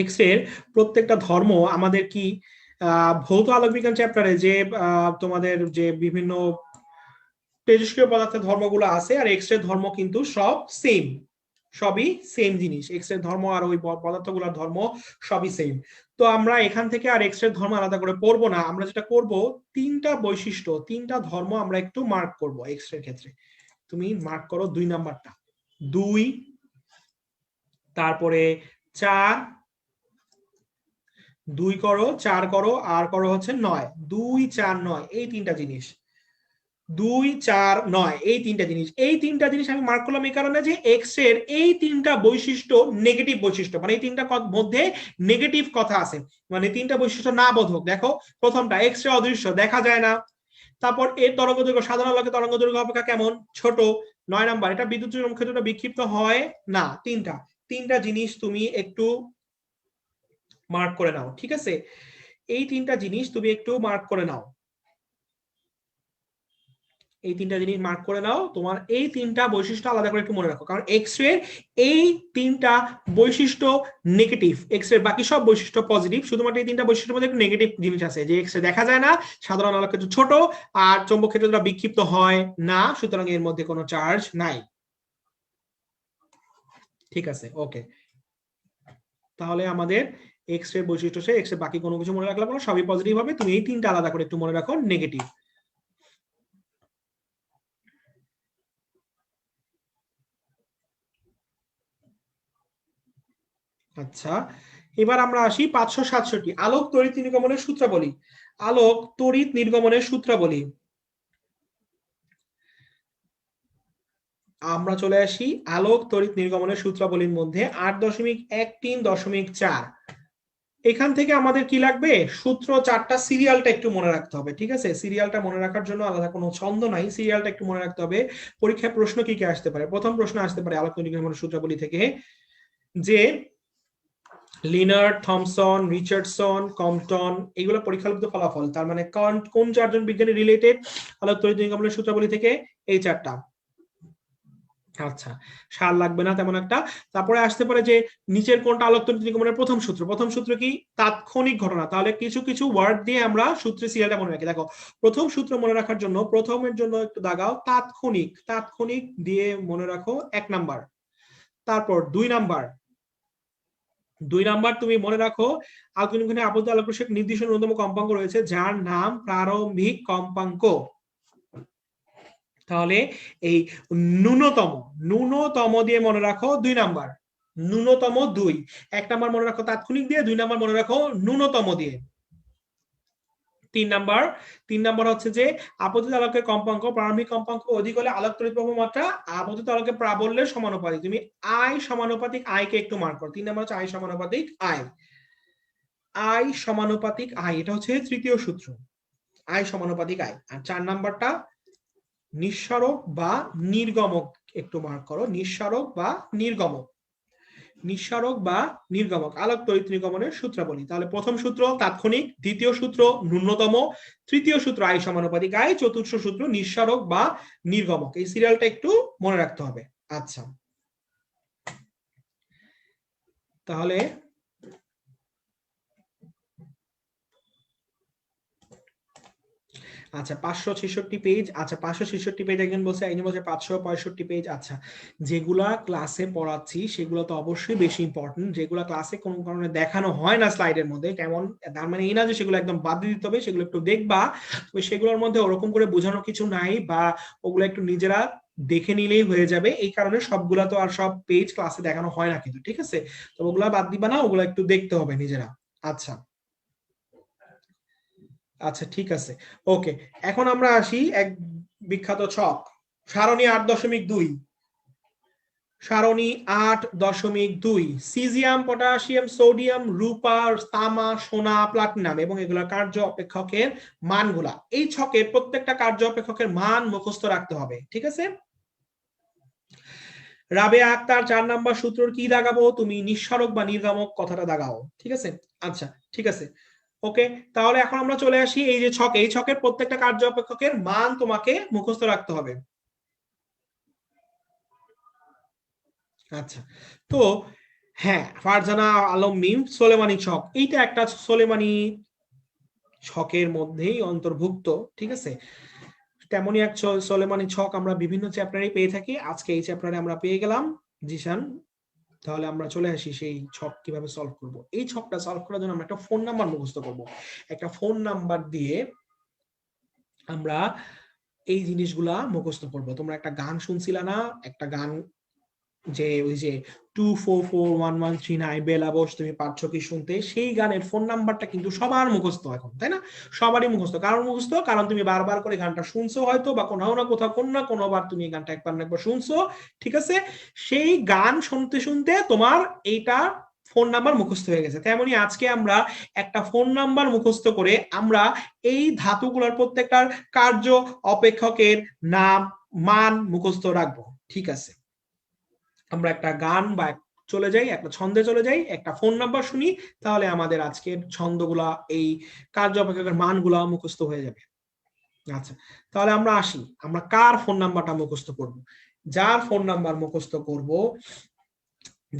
এক্স রের প্রত্যেকটা ধর্ম আমাদের কি ভৌত আলোক বিজ্ঞান চ্যাপ্টারে যে তোমাদের যে বিভিন্ন তেজস্ক্রিয় পদার্থের ধর্মগুলো আছে, আর এক্স রে ধর্ম কিন্তু সব সেম, সবই সেম জিনিস। এক্স রে ধর্ম আর ওই পদার্থগুলোর ধর্ম সবই সেম। তো আমরা এখান থেকে আর এক্স রে ধর্ম আলাদা করে পড়বো না। আমরা যেটা করব, 3টা বৈশিষ্ট্য, 3টা ধর্ম আমরা একটু মার্ক করব এক্স রে ক্ষেত্রে। তুমি মার্ক করো 2 নাম্বারটা, 2, তারপরে 4, 2 করো, 4 করো, আর করো হচ্ছে 9। 2, 4, 9, এই 3টা জিনিস। 2, 4, 9, এই 3টা জিনিস। এই 3টা জিনিস আমি মার্ক করলাম এই কারণে যে এক্স এর এই 3টা বৈশিষ্ট্য নেগেটিভ বৈশিষ্ট্য, মানে এই 3টা মধ্যে নেগেটিভ কথা আছে, মানে 3টা বৈশিষ্ট্য না বোধক। দেখো, প্রথমটা, এক্স রে অদৃশ্য, দেখা যায় না। তারপর এর তরঙ্গ দৈর্ঘ্য সাধারণ আলোকে তরঙ্গ দৈর্ঘ্য অপেক্ষা কেমন? ছোট। 9 নাম্বার, এটা বিদ্যুৎ চুম্বকীয় ক্ষেত্রটা বিক্ষিপ্ত হয় না। 3টা জিনিস তুমি একটু মার্ক করে নাও, ঠিক আছে? এই 3টা জিনিস তুমি একটু মার্ক করে নাও, এই 3টা জিনিস মার্ক করে নাও। তোমার এই 3টা বৈশিষ্ট্য আলাদা করে একটু মনে রাখো, কারণ এক্স রে এই 3টা বৈশিষ্ট্য নেগেটিভ, এক্স রে বাকি সব বৈশিষ্ট্য পজিটিভ, শুধুমাত্র এই 3টা বৈশিষ্ট্যের মধ্যে একটু নেগেটিভ জিনিস আছে, যে এক্স রে দেখা যায় না, সাধারণ আলোক ক্ষেত্র ছোট, আর চৌম্বক ক্ষেত্রটা বিক্ষিপ্ত হয় না, সুতরাং এর মধ্যে কোনো চার্জ নাই। ঠিক আছে, ওকে। তাহলে আমাদের এক্স রে বৈশিষ্ট্য সে এক্স রে বাকি কোনো কিছু মনে রাখলাম না, সবই পজিটিভ হবে। তুমি এই 3টা আলাদা করে একটু মনে রাখো, নেগেটিভ। আচ্ছা, এবার আমরা আসি 567, আলোক তড়িৎ নির্গমনের সূত্রাবলী। আলোক তড়িৎ নির্গমনের সূত্রাবলী। আমরা চলে আসি আলোক তড়িৎ নির্গমনের সূত্রাবলীর মধ্যে 8.13.4। এখান থেকে আমাদের কি লাগবে, সূত্র চারটা, সিরিয়ালটা একটু মনে রাখতে হবে, ঠিক আছে? সিরিয়ালটা মনে রাখার জন্য আলাদা কোনো ছন্দ নাই, সিরিয়ালটা একটু মনে রাখতে হবে। পরীক্ষায় প্রশ্ন কি কি আসতে পারে? প্রথম প্রশ্ন আসতে পারে আলোকতন্ত্র নির্গমনের সূত্রাবলী থেকে, যে লিনার্ড, থমসন, রিচার্ডসন, কম্পটন, এগুলো পরীক্ষালব্ধ ফলাফল। তার মানে কোন চারজন বিজ্ঞানী রিলেটেড আলোকতন্ত্র নির্গমনের সূত্রাবলী থেকে? এই চারটা। আচ্ছা, সার লাগবে না তেমন একটা। তারপরে আসতে পারে যে নিচের কোনটা আলোকতন্ত্র নির্গমনের প্রথম সূত্র? প্রথম সূত্র কি? তাৎক্ষণিক ঘটনা। তাহলে কিছু কিছু ওয়ার্ড দিয়ে আমরা সূত্রের সিরিয়ালটা মনে রাখি। দেখো, প্রথম সূত্র মনে রাখার জন্য প্রথমের জন্য একটু দাগাও তাৎক্ষণিক, তাৎক্ষণিক দিয়ে মনে রাখো 1 নাম্বার। তারপর 2 নাম্বার, 2 নাম্বার তুমি মনে রাখো আলোকতন্ত্র আবদ্ধ আলোক রশ্মির নির্দিষ্ট ন্যূনতম কম্পাঙ্ক রয়েছে যার নাম প্রারম্ভিক কম্পাঙ্ক। তাহলে এই ন্যূনতম, ন্যূনতম দিয়ে মনে রাখো 2 নাম্বার, ন্যূনতম 2। 1 নাম্বার মনে রাখো তাৎক্ষণিক দিয়ে, 2 নাম্বার মনে রাখো ন্যূনতম দিয়ে। 3 নাম্বার, 3 নাম্বার হচ্ছে যে আপতিত আলোকের কম্পাঙ্ক, প্রারম্ভিক কম্পাঙ্ক অধিক হলে আলোক তড়িৎ প্রবাহ মাত্রা আপতিত আলোকের প্রাবল্যের সমানুপাতিক। তুমি আই সমানুপাতিক আই কে একটু মার্ক করো। 3 নাম্বার হচ্ছে আই সমানুপাতিক আই, আই সমানুপাতিক আই, এটা হচ্ছে তৃতীয় সূত্র, আই সমানুপাতিক আই। আর 4 নাম্বারটা নিঃসারক বা নির্গমক, একটু মার্ক করো, নিঃসারক বা নির্গমক, নিঃসারক বা নির্গমক আলোক তড়িৎ নির্গমনের সূত্রাবলী। তাহলে প্রথম সূত্র তাৎক্ষণিক, দ্বিতীয় সূত্র ন্যূনতম, তৃতীয় সূত্র আই সমানুপাতিক আই, চতুর্থ সূত্র নিঃসারক বা নির্গমক। এই সিরিয়ালটা একটু মনে রাখতে হবে। আচ্ছা, তাহলে আচ্ছা 566 পেজ, আচ্ছা 566 পেজ একজন বলছে, একজন বলছে 565 পেজ। আচ্ছা, যেগুলা ক্লাসে পড়াচ্ছি সেগুলো তো অবশ্যই বেশি ইম্পর্টেন্ট, যেগুলো ক্লাসে কোনো কারণে দেখানো হয় না স্লাইডের মধ্যে, কেমন, তার মানে এই না যে সেগুলো একদম বাদ দিয়ে দিতে হবে, সেগুলো একটু দেখবা। তবে সেগুলোর মধ্যে ওরকম করে বোঝানো কিছু নাই, বা ওগুলো একটু নিজেরা দেখে নিলেই হয়ে যাবে। এই কারণে সবগুলা তো আর সব পেজ ক্লাসে দেখানো হয় না কিন্তু, ঠিক আছে? তো ওগুলা বাদ দিবা না, ওগুলো একটু দেখতে হবে নিজেরা। আচ্ছা আচ্ছা, ঠিক আছে, ওকে। এখন আমরা আসি এক বিখ্যাত ছক, সারণী 8.2, সারণী 8.2, সিজিয়াম, পটাশিয়াম, সোডিয়াম, রূপা, তামা, সোনা, প্লাটিনাম এবং এগুলোর কার্য অপেক্ষকের মানগুলা। এই ছকের প্রত্যেকটা কার্য অপেক্ষকের মান মুখস্থ রাখতে হবে, ঠিক আছে? রাবেয়া আক্তার 4 নাম্বার সূত্র কি দাগাবো? তুমি নিঃসারক বা নির্গমক কথাটা দাগাও, ঠিক আছে? আচ্ছা, ঠিক আছে, ওকে। তাহলে এখন আমরা চলে আসি এই যে ছক, এই ছকের প্রত্যেকটা কার্য অপেক্ষকের মান তোমাকে মুখস্থ রাখতে হবে। আচ্ছা, তো হ্যাঁ, ফারজানা আলম মিম, সোলেমানি ছক, এইটা একটা সোলেমানি ছকের মধ্যেই অন্তর্ভুক্ত, ঠিক আছে? তেমনই এক সোলেমানি ছক আমরা বিভিন্ন চ্যাপ্টারে পেয়ে থাকি, আজকে এই চ্যাপ্টারে আমরা পেয়ে গেলাম। জিশান, তাহলে আমরা চলে আসি সেই ছক কিভাবে সলভ করব। এই ছকটা সলভ করার জন্য আমরা একটা ফোন নাম্বার মুখস্থ করব। একটা ফোন নাম্বার দিয়ে আমরা এই জিনিসগুলা মুখস্থ করব। তোমরা একটা গান শুনছিলা না, একটা গান, যে ওই যে 2441139 বেলা বস তুমি পাচ্ছ কি শুনতে, সেই গানের ফোন নাম্বারটা কিন্তু সবার মুখস্থ এখন, তাই না? সবারই মুখস্থ। কারণ মুখস্থ, কারণ তুমি বারবার করে গানটা শুনছো হয়তো, বা কোথাও না কোথাও কোন না কোনোবার তুমি এই গানটা একবার না একবার শুনছো, ঠিক আছে? সেই গান শুনতে শুনতে তোমার এইটা ফোন নাম্বার মুখস্থ হয়ে গেছে। তেমনি আজকে আমরা একটা ফোন নাম্বার মুখস্থ করে আমরা এই ধাতুগুলোর প্রত্যেকটার কার্য অপেক্ষকের নাম, মান মুখস্থ রাখবো, ঠিক আছে? আমরা একটা গান বা চলে যাই, একটা ছন্দে চলে যাই, একটা ফোন নাম্বার শুনি, তাহলে আমাদের আজকের ছন্দগুলা, এই কার্য অপেক্ষকের মানগুলা মুখস্থ হয়ে যাবে। আচ্ছা, তাহলে আমরা আসি, আমরা কার ফোন নাম্বারটা মুখস্থ করব? যার ফোন নাম্বার মুখস্থ করব,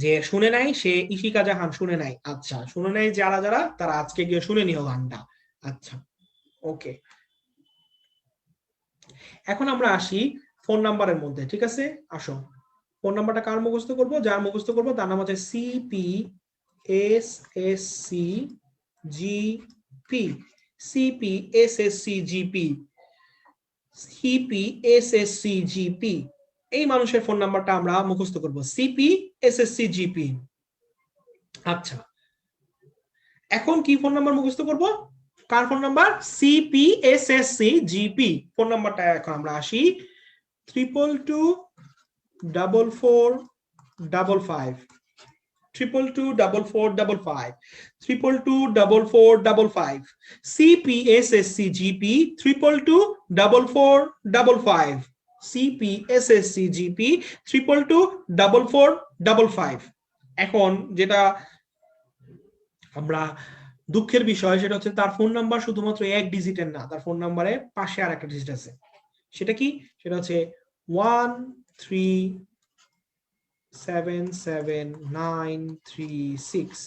যে শুনে নাই সে ইশিকা জাহান শুনে নাই। আচ্ছা, শুনে নাই যারা যারা, তারা আজকে গিয়ে শুনে নিও গানটা। আচ্ছা, ওকে। এখন আমরা আসি ফোন নাম্বারের মধ্যে, ঠিক আছে? আসো, ফোন নাম্বারটা কার মুখস্থ করব? যার মুখস্থ করব তার নাম হচ্ছে CP SSC GP, CP SSC GP, CP SSC GP. এই মানুষের ফোন নাম্বারটা আমরা মুখস্থ করব, সিপি এসএসসি জিপি। আচ্ছা, এখন কি ফোন নাম্বার মুখস্থ করব? কার phone number? CP SSC GP. Phone নাম্বারটা এখন আমরা আসি, 2224455, 2224455 2224455 CPSSC GP 2224455 CPSSC GP 2224455 এখন যেটা আমরা দুঃখের বিষয় সেটা হচ্ছে তার ফোন নাম্বার শুধুমাত্র এক ডিজিটের না, তার ফোন নাম্বারের পাশে আর একটা ডিজিট আছে। সেটা কি? সেটা হচ্ছে 1377936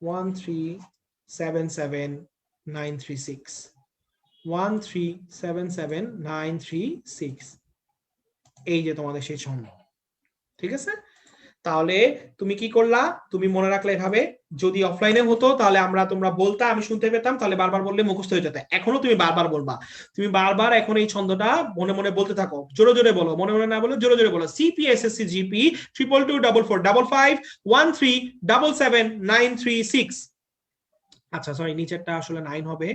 1377936 1377936 এই যে তোমাদের সেই ছন্দ। ঠিক আছে, তাহলে তুমি কি করলা? তুমি মনে রাখলে এভাবে, যদি অফলাইনে হতো তাহলে তোমরা বলতা, আমি শুনতে পেতাম, তাহলে বারবার বললে মুখস্থ হয়ে যেত। এখনো তুমি বারবার বলবা, তুমি বারবার এখন এই ছন্দটা মনে মনে বলতে থাকো, জোরে জোরে বলো, মনে মনে না বলো জোরে জোরে বলো। CPSSC GP 2224455 1377936। আচ্ছা সরি, নিচেরটা আসলে 9 হবে,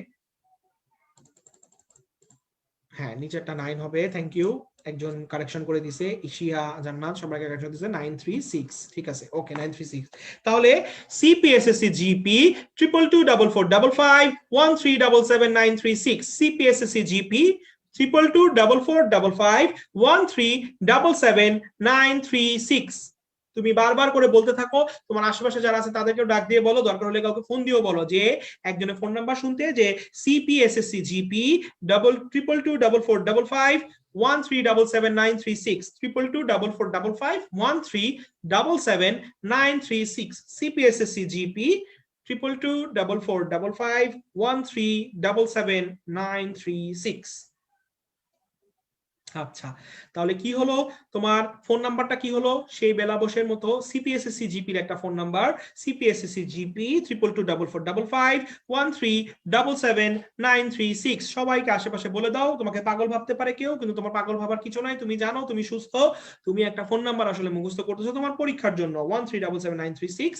হ্যাঁ নিচেরটা 9 হবে। থ্যাংক ইউ, একজন কারেকশন করে দিছে, ইশিয়া জান্নাত সবাইকে কারেকশন দিছে 936। ঠিক আছে, ওকে 936। তাহলে CPSSC GP 2224455 1377936 CPSSC GP 2224455 1377936। তুমি বারবার করে বলতে থাকো, তোমার আশেপাশে যারা আছে তাদেরকেও ডাক দিয়ে বলো, দরকার হলে কাউকে ফোন দিয়েও বলো যে একজনের ফোন নাম্বার শুনতে, যে CPSSC GP 2224455 1377936 2224455 1377936 CPSSC GP 2224455 1377936। আচ্ছা, তাহলে কি হলো, তোমার ফোন নাম্বারটা কি হলো? সেই বেলা বসের মতো CPSSC GP এর একটা ফোন নাম্বার, CPSSC GP 2224455 1377936। সবাইকে আশেপাশে বলে দাও, তোমাকে পাগল ভাবতে পারে কেউ, কিন্তু তোমার পাগল ভাবার কিছু নাই, তুমি জানো তুমি সুস্থ, তুমি একটা ফোন নাম্বার আসলে মুখস্থ করতেছো তোমার পরীক্ষার জন্য। 1377936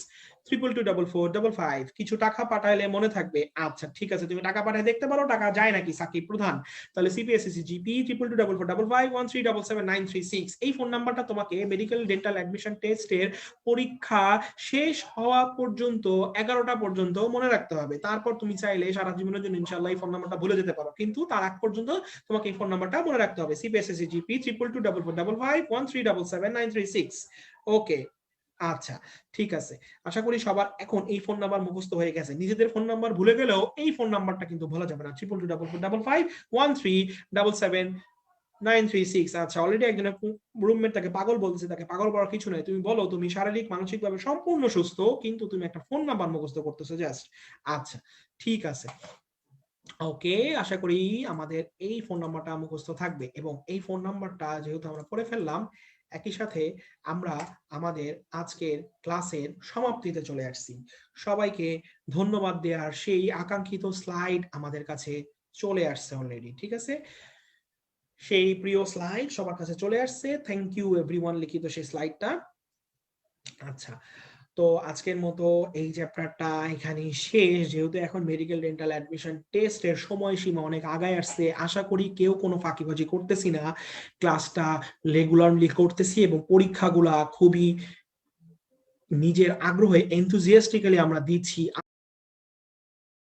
2224455। কিছু টাকা পাঠাইলে মনে থাকবে। আচ্ছা ঠিক আছে, তুমি টাকা পাঠায় দেখতে পারো টাকা যায় নাকি সাকিব প্রধান। তাহলে CPSSC GP 2224455 1377936 এই ফোন নাম্বারটা তোমাকে মেডিকেল ডেন্টাল অ্যাডমিশন টেস্টের পরীক্ষা শেষ হওয়া পর্যন্ত 11টা পর্যন্ত মনে রাখতে হবে। তারপর তুমি চাইলে সারা জীবনের জন্য ইনশাআল্লাহ এই ফোন নাম্বারটা ভুলে যেতে পারো, কিন্তু তার আগ পর্যন্ত তোমাকে এই ফোন নাম্বারটা মনে রাখতে হবে। CPSSC GP 2224455 1377936। ওকে, আচ্ছা ঠিক আছে, আশা করি সবার এখন এই ফোন নাম্বার মুখস্থ হয়ে গেছে। নিজেদের ফোন নাম্বার ভুলে গেলেও এই ফোন নাম্বারটা কিন্তু ভোলা যাবে না, 2224455 1377936। আচ্ছা, অলরেডি একজনের রুমমেট তাকে পাগল বলতেছে, তাকে পাগল বলার কিছু নাই, তুমি বলো তুমি শারীরিক মানসিক ভাবে সম্পূর্ণ সুস্থ, কিন্তু তুমি একটা ফোন নাম্বার মুখস্থ করতেছো জাস্ট। আচ্ছা ঠিক আছে, ওকে, আশা করি আমাদের এই ফোন নাম্বারটা মুখস্থ থাকবে। এবং এই ফোন নাম্বারটা যেহেতু আমরা পড়ে ফেললাম, একই সাথে আমরা আমাদের আজকের ক্লাসের সমাপ্তিতে চলে আসছি। সবাইকে ধন্যবাদ দেওয়ার সেই আকাঙ্ক্ষিত স্লাইড আমাদের কাছে চলে আসছে অলরেডি। ঠিক আছে, সেই প্রিয় স্লাইড সবার কাছে চলে আসছে। থ্যাংক ইউ এভরিওয়ান লিখিত সেই স্লাইডটা। আচ্ছা, তো আজকের মতো এই চ্যাপ্টারটা এখানেই শেষ। যেহেতু এখন মেডিকেল ডেন্টাল অ্যাডমিশন টেস্টের সময়সীমা অনেক আগায় আসছে, আশা করি কেউ কোনো ফাঁকিবাজি করতেছি না, ক্লাসটা রেগুলারলি করতেছি এবং পরীক্ষাগুলা খুবই নিজের আগ্রহে এনথুজিয়াস্টিক্যালি আমরা দিচ্ছি।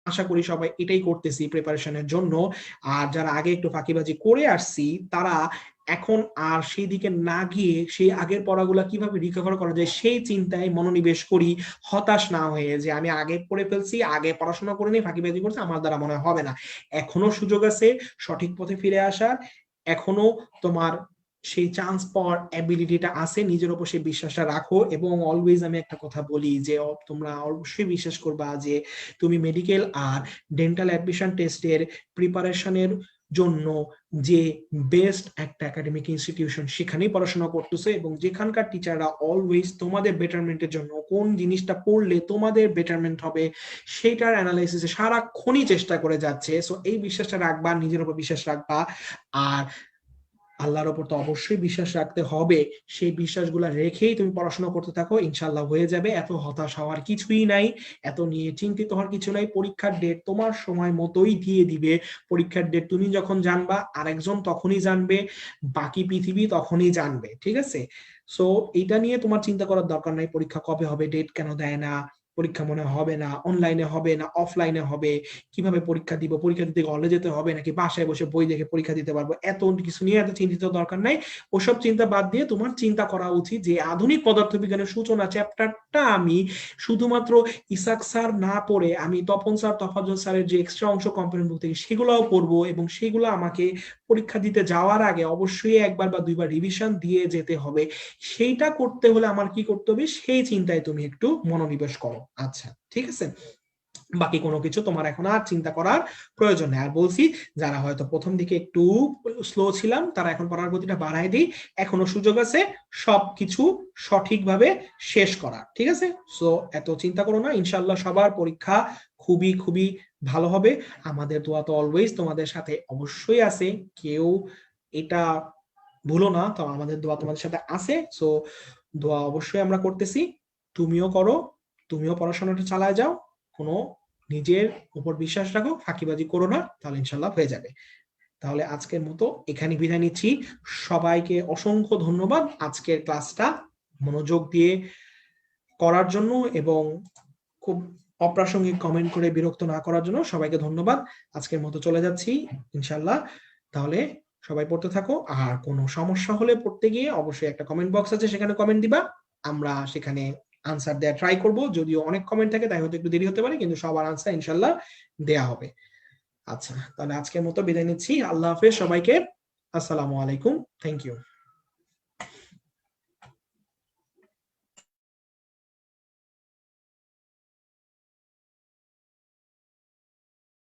আশা করি সবাই এটাই করতেছি প্রিপারেশনের জন্য। আর যারা আগে একটু ফাঁকিবাজি করে আসছি তারা এখন আর সেই দিকে না গিয়ে সেই আগের পড়াগুলা কিভাবে রিকভার করা যায় সেই চিন্তায় মনোনিবেশ করি, হতাশ না হয়ে যে আমি আগে পড়ে ফেলছি, আগে পড়াশোনা করে নিই, ফাঁকিবাজি করছি, আমার দ্বারা মনে হবে না। এখনো সুযোগ আছে সঠিক পথে ফিরে আসার, এখনো তোমার সেই চান্স পাওয়ার অ্যাবিলিটিটা আছে, নিজের উপর সেই বিশ্বাসটা রাখো। এবং অলওয়েজ আমি একটা কথা বলি যে তোমরা অবশ্যই বিশ্বাস করবা যে তুমি মেডিকেল আর ডেন্টাল অ্যাডমিশন টেস্টের প্রিপারেশনের জন্য যে বেস্ট একটা একাডেমিক ইনস্টিটিউশন সেখানেই পড়াশোনা করতেছে, এবং যেখানকার টিচাররা অলওয়েজ তোমাদের বেটারমেন্টের জন্য কোন জিনিসটা পড়লে তোমাদের বেটারমেন্ট হবে সেটার অ্যানালাইসিসে সারাক্ষণই চেষ্টা করে যাচ্ছে। সো এই বিশ্বাসটা রাখবা, নিজের উপর বিশ্বাস রাখবা। আর আল্লাহর উপর তো অবশ্যই বিশ্বাস রাখতে হবে, সেই বিশ্বাসগুলো রেখেই তুমি পড়াশোনা করতে থাকো, ইনশাল্লাহ হয়ে যাবে। এত হতাশ হওয়ার কিছুই নাই, এত নিয়ে চিন্তিত হওয়ার কিছু নাই। পরীক্ষার ডেট তোমার সময় মতোই দিয়ে দিবে। পরীক্ষার ডেট তুমি যখন জানবা, আরেকজন তখনই জানবে, বাকি পৃথিবী তখনই জানবে, ঠিক আছে? সো এটা নিয়ে তোমার চিন্তা করার দরকার নাই, পরীক্ষা কবে হবে, ডেট কেন দেয় না, পরীক্ষা মনে হবে না, অনলাইনে হবে না অফলাইনে হবে, কিভাবে পরীক্ষা দিব, পরীক্ষা দিতে হলে যেতে হবে নাকি বাসায় বসে বই দেখে পরীক্ষা দিতে পারবো, এত কিছু নিয়ে এত চিন্তিত দরকার নাই। ওসব চিন্তা বাদ দিয়ে তোমার চিন্তা করা উচিত যে আধুনিক পদার্থবিজ্ঞানের সূচনা চ্যাপ্টারটা আমি শুধুমাত্র ইসাক স্যার না পড়ে আমি তপন স্যার তফাজ্জল স্যারের যে এক্সট্রা অংশ কম্পোনেন্ট বুক থেকে সেগুলোও পড়বো, এবং সেগুলো আমাকে পরীক্ষা দিতে যাওয়ার আগে অবশ্যই একবার বা দুইবার রিভিশন দিয়ে যেতে হবে। সেইটা করতে হলে আমার কি করতে হবে, সেই চিন্তায় তুমি একটু মনোনিবেশ করো। আচ্ছা, ঠিক আছে? বাকি কোনো কিছু তোমার এখন আর চিন্তা করার প্রয়োজন নেই। আর বলছি, যারা হয়তো প্রথম দিকে একটু স্লো ছিলাম, তারা এখন পড়ার গতিটা বাড়াই দিই, এখনো সুযোগ আছে সবকিছু সঠিকভাবে শেষ করার, ঠিক আছে? সো এত চিন্তা করো না, ইনশাল্লাহ সবার পরীক্ষা খুবই খুবই ভালো হবে। আমাদের দোয়া তো অলওয়েজ তোমাদের সাথে অবশ্যই আছে, কেউ এটা ভুলো না, তো আমাদের দোয়া তোমাদের সাথে আছে। সো দোয়া অবশ্যই আমরা করতেছি, তুমিও করো, তুমিও পড়াশোনাটা চালায় যাও, কোনো নিজের উপর বিশ্বাস রাখো, ফাঁকিবাজি করো না, তাহলে ইনশাল্লাহ হয়ে যাবে। তাহলে আজকের মতো এখানে বিদায় নিচ্ছি। সবাইকে অসংখ্য ধন্যবাদ আজকের ক্লাসটা মনোযোগ দিয়ে করার জন্য, এবং খুব অপ্রাসঙ্গিক কমেন্ট করে বিরক্ত না করার জন্য সবাইকে ধন্যবাদ। আজকের মতো চলে যাচ্ছি ইনশাল্লাহ। তাহলে সবাই পড়তে থাকো, আর কোনো সমস্যা হলে পড়তে গিয়ে অবশ্যই একটা কমেন্ট বক্স আছে, সেখানে কমেন্ট দিবা, আমরা সেখানে আনসার দেওয়া ট্রাই করব। যদিও অনেক কমেন্ট থাকে তাই হয়তো একটু দেরি হতে পারে, কিন্তু সবার আনসার ইনশাল্লাহ দেয়া হবে। আচ্ছা, তাহলে আজকের মতো বিদায় নিচ্ছি। আল্লাহ হাফেজ সবাইকে। আসসালামু আলাইকুম। Thank you.